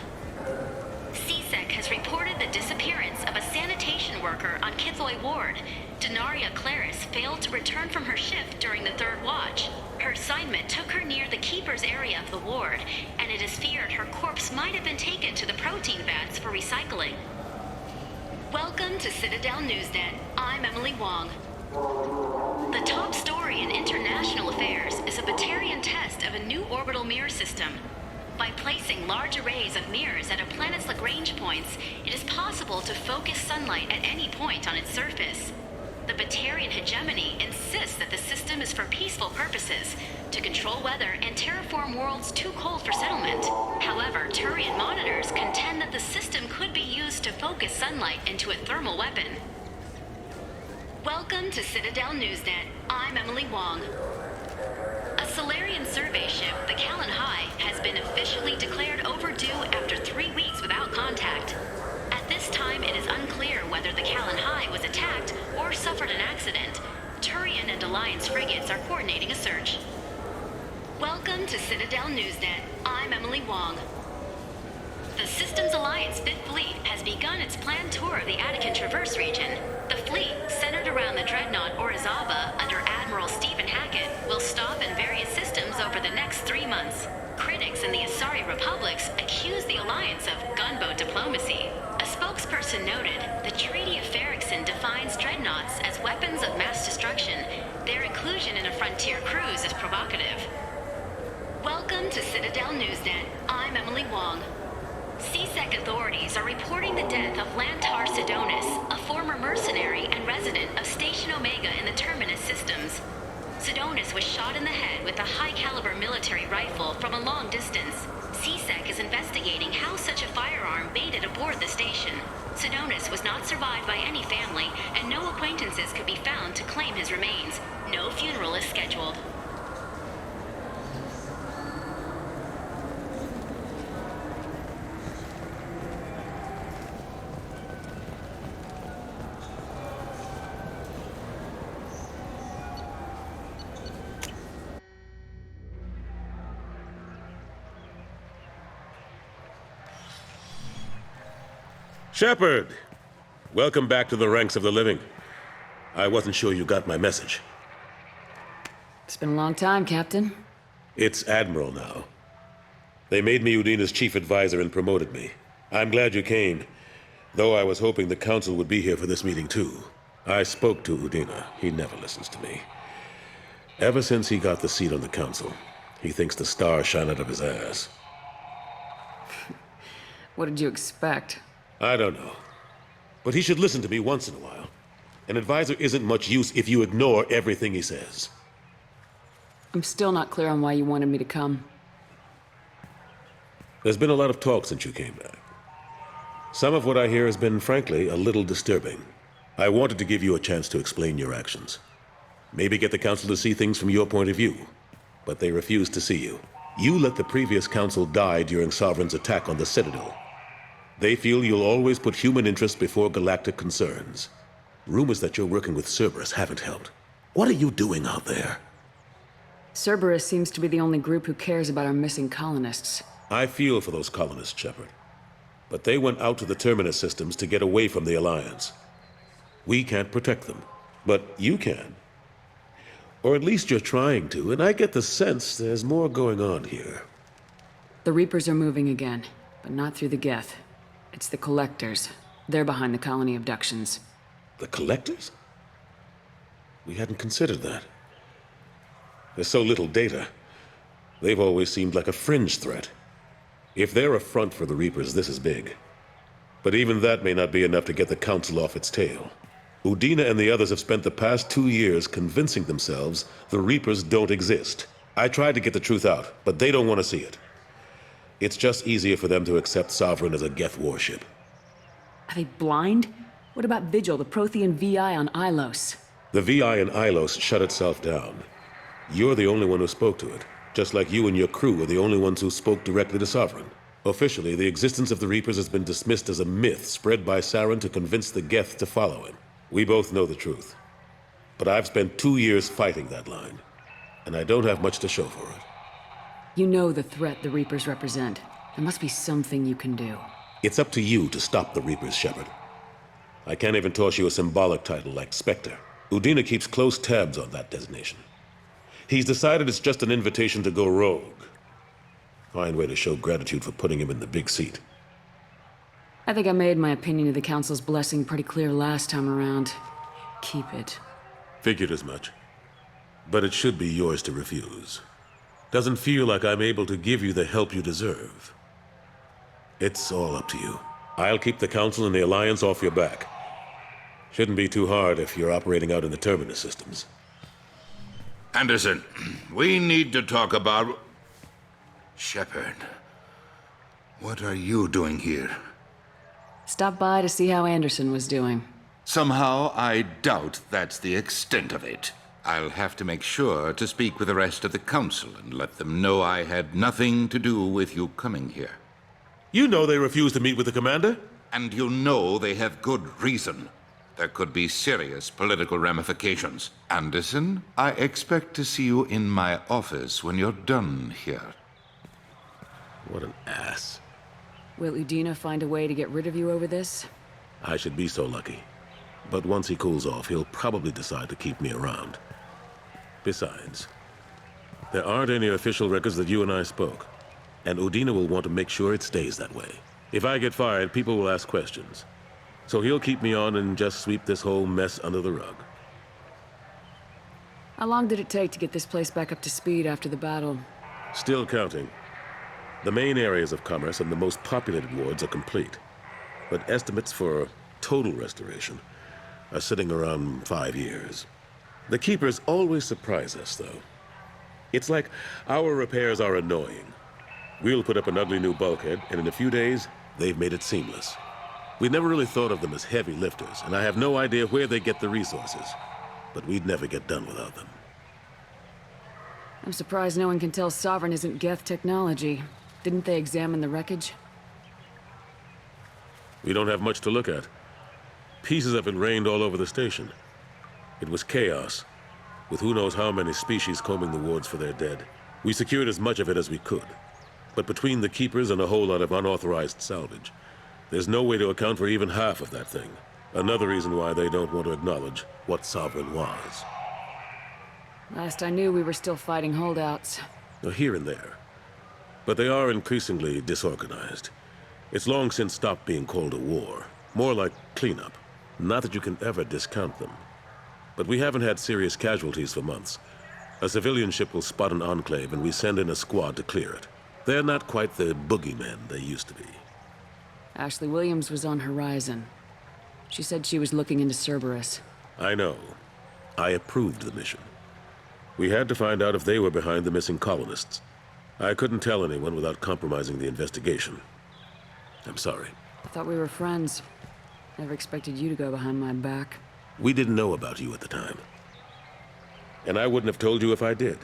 CSEC has reported the disappearance of a sanitation worker on Kithoy Ward. Denaria Claris failed to return from her shift during the third watch. Her assignment took her near the Keeper's area of the ward, and it is feared her corpse might have been taken to the protein vats for recycling. Welcome to Citadel Newsnet. I'm Emily Wong. The top story in international affairs is a Batarian test of a new orbital mirror system. By placing large arrays of mirrors at a planet's Lagrange points, it is possible to focus sunlight at any point on its surface. The Batarian hegemony insists that the system is for peaceful purposes, to control weather and terraform worlds too cold for settlement. However, Turian monitors contend that the system could be used to focus sunlight into a thermal weapon. Welcome to Citadel Newsnet. I'm Emily Wong. A Solarian survey ship, the Callan High, has been officially declared overdue after 3 weeks without contact. At this time, it is unclear whether the Callan High was attacked or suffered an accident. Turian and Alliance frigates are coordinating a search. Welcome to Citadel Newsnet. I'm Emily Wong. The Systems Alliance 5th Fleet has begun its planned tour of the Attican Traverse region. The fleet, centered around the dreadnought Orizaba under Admiral Stephen Hackett, will stop in various systems over the next 3 months. Critics in the Asari Republics accuse the Alliance of gunboat diplomacy. A spokesperson noted, the Treaty of Ferrixon defines dreadnoughts as weapons of mass destruction. Their inclusion in a frontier cruise is provocative. Welcome to Citadel Newsnet. I'm Emily Wong. CSEC authorities are reporting the death of Lantar Sidonis, a former mercenary and resident of Station Omega in the Terminus systems. Sidonis was shot in the head with a high-caliber military rifle from a long distance. CSEC is investigating how such a firearm made it aboard the station. Sidonis was not survived by any family, and no acquaintances could be found to claim his remains. No funeral is scheduled. Shepard! Welcome back to the ranks of the living. I wasn't sure you got my message. It's been a long time, Captain. It's Admiral now. They made me Udina's chief advisor and promoted me. I'm glad you came, though I was hoping the Council would be here for this meeting too. I spoke to Udina. He never listens to me. Ever since he got the seat on the Council, he thinks the stars shine out of his ass. What did you expect? I don't know. But he should listen to me once in a while. An advisor isn't much use if you ignore everything he says. I'm still not clear on why you wanted me to come. There's been a lot of talk since you came back. Some of what I hear has been, frankly, a little disturbing. I wanted to give you a chance to explain your actions. Maybe get the Council to see things from your point of view. But they refused to see you. You let the previous Council die during Sovereign's attack on the Citadel. They feel you'll always put human interests before galactic concerns. Rumors that you're working with Cerberus haven't helped. What are you doing out there? Cerberus seems to be the only group who cares about our missing colonists. I feel for those colonists, Shepard. But they went out to the Terminus systems to get away from the Alliance. We can't protect them, but you can. Or at least you're trying to, and I get the sense there's more going on here. The Reapers are moving again, but not through the Geth. It's the Collectors. They're behind the colony abductions. The Collectors? We hadn't considered that. There's so little data. They've always seemed like a fringe threat. If they're a front for the Reapers, this is big. But even that may not be enough to get the Council off its tail. Udina and the others have spent the past 2 years convincing themselves the Reapers don't exist. I tried to get the truth out, but they don't want to see it. It's just easier for them to accept Sovereign as a Geth warship. Are they blind? What about Vigil, the Prothean VI on Ilos? The VI in Ilos shut itself down. You're the only one who spoke to it, just like you and your crew were the only ones who spoke directly to Sovereign. Officially, the existence of the Reapers has been dismissed as a myth spread by Saren to convince the Geth to follow him. We both know the truth. But I've spent 2 years fighting that line, and I don't have much to show for it. You know the threat the Reapers represent. There must be something you can do. It's up to you to stop the Reapers, Shepard. I can't even toss you a symbolic title like Spectre. Udina keeps close tabs on that designation. He's decided it's just an invitation to go rogue. Fine way to show gratitude for putting him in the big seat. I think I made my opinion of the Council's blessing pretty clear last time around. Keep it. Figured as much. But it should be yours to refuse. Doesn't feel like I'm able to give you the help you deserve. It's all up to you. I'll keep the Council and the Alliance off your back. Shouldn't be too hard if you're operating out in the Terminus systems. Anderson, we need to talk about... Shepard, what are you doing here? Stop by to see how Anderson was doing. Somehow, I doubt that's the extent of it. I'll have to make sure to speak with the rest of the Council and let them know I had nothing to do with you coming here. You know they refused to meet with the Commander? And you know they have good reason. There could be serious political ramifications. Anderson, I expect to see you in my office when you're done here. What an ass. Will Udina find a way to get rid of you over this? I should be so lucky. But once he cools off, he'll probably decide to keep me around. Besides, there aren't any official records that you and I spoke. And Udina will want to make sure it stays that way. If I get fired, people will ask questions. So he'll keep me on and just sweep this whole mess under the rug. How long did it take to get this place back up to speed after the battle? Still counting. The main areas of commerce and the most populated wards are complete. But estimates for total restoration are sitting around 5 years. The Keepers always surprise us, though. It's like our repairs are annoying. We'll put up an ugly new bulkhead, and in a few days, they've made it seamless. We never really thought of them as heavy lifters, and I have no idea where they get the resources. But we'd never get done without them. I'm surprised no one can tell Sovereign isn't Geth technology. Didn't they examine the wreckage? We don't have much to look at. Pieces of it rained all over the station. It was chaos, with who knows how many species combing the wards for their dead. We secured as much of it as we could. But between the Keepers and a whole lot of unauthorized salvage, there's no way to account for even half of that thing. Another reason why they don't want to acknowledge what Sovereign was. Last I knew, we were still fighting holdouts. Here and there. But they are increasingly disorganized. It's long since stopped being called a war. More like cleanup. Not that you can ever discount them. But we haven't had serious casualties for months. A civilian ship will spot an enclave and we send in a squad to clear it. They're not quite the boogeymen they used to be. Ashley Williams was on Horizon. She said she was looking into Cerberus. I know. I approved the mission. We had to find out if they were behind the missing colonists. I couldn't tell anyone without compromising the investigation. I'm sorry. I thought we were friends. Never expected you to go behind my back. We didn't know about you at the time. And I wouldn't have told you if I did.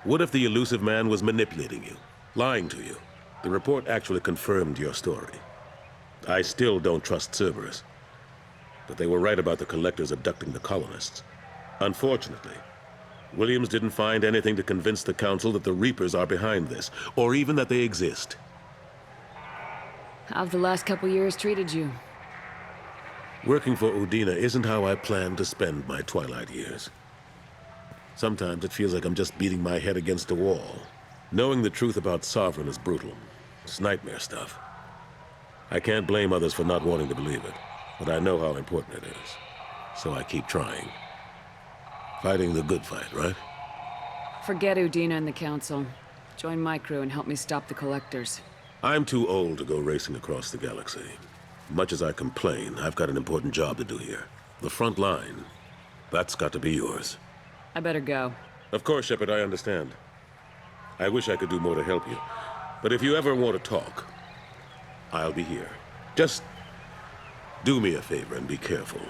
What if the elusive man was manipulating you, lying to you? The report actually confirmed your story. I still don't trust Cerberus. But they were right about the Collectors abducting the colonists. Unfortunately, Williams didn't find anything to convince the Council that the Reapers are behind this, or even that they exist. How have the last couple years treated you? Working for Udina isn't how I planned to spend my twilight years. Sometimes it feels like I'm just beating my head against a wall. Knowing the truth about Sovereign is brutal. It's nightmare stuff. I can't blame others for not wanting to believe it, but I know how important it is. So I keep trying. Fighting the good fight, right? Forget Udina and the Council. Join my crew and help me stop the Collectors. I'm too old to go racing across the galaxy. Much as I complain, I've got an important job to do here. The front line. That's got to be yours. I better go. Of course, Shepard, I understand. I wish I could do more to help you. But if you ever want to talk, I'll be here. Just do me a favor and be careful.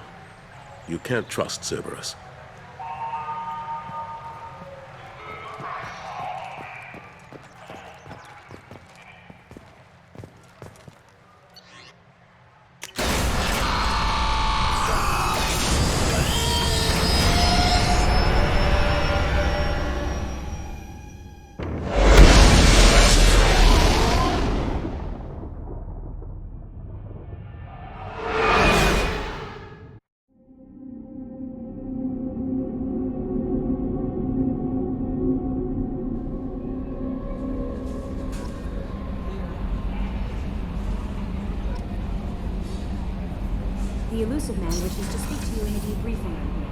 You can't trust Cerberus. The elusive man wishes to speak to you in a debriefing room.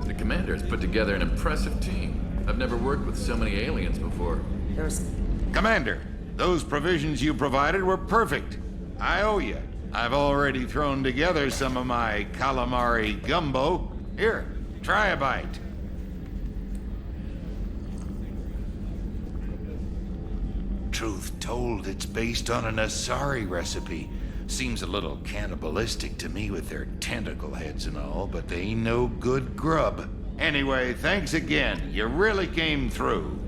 The commander has put together an impressive team. I've never worked with so many aliens before. Commander, those provisions you provided were perfect. I owe you. I've already thrown together some of my calamari gumbo. Here, try a bite. Truth told, it's based on an Asari recipe. Seems a little cannibalistic to me with their tentacle heads and all, but they ain't no good grub. Anyway, thanks again. You really came through.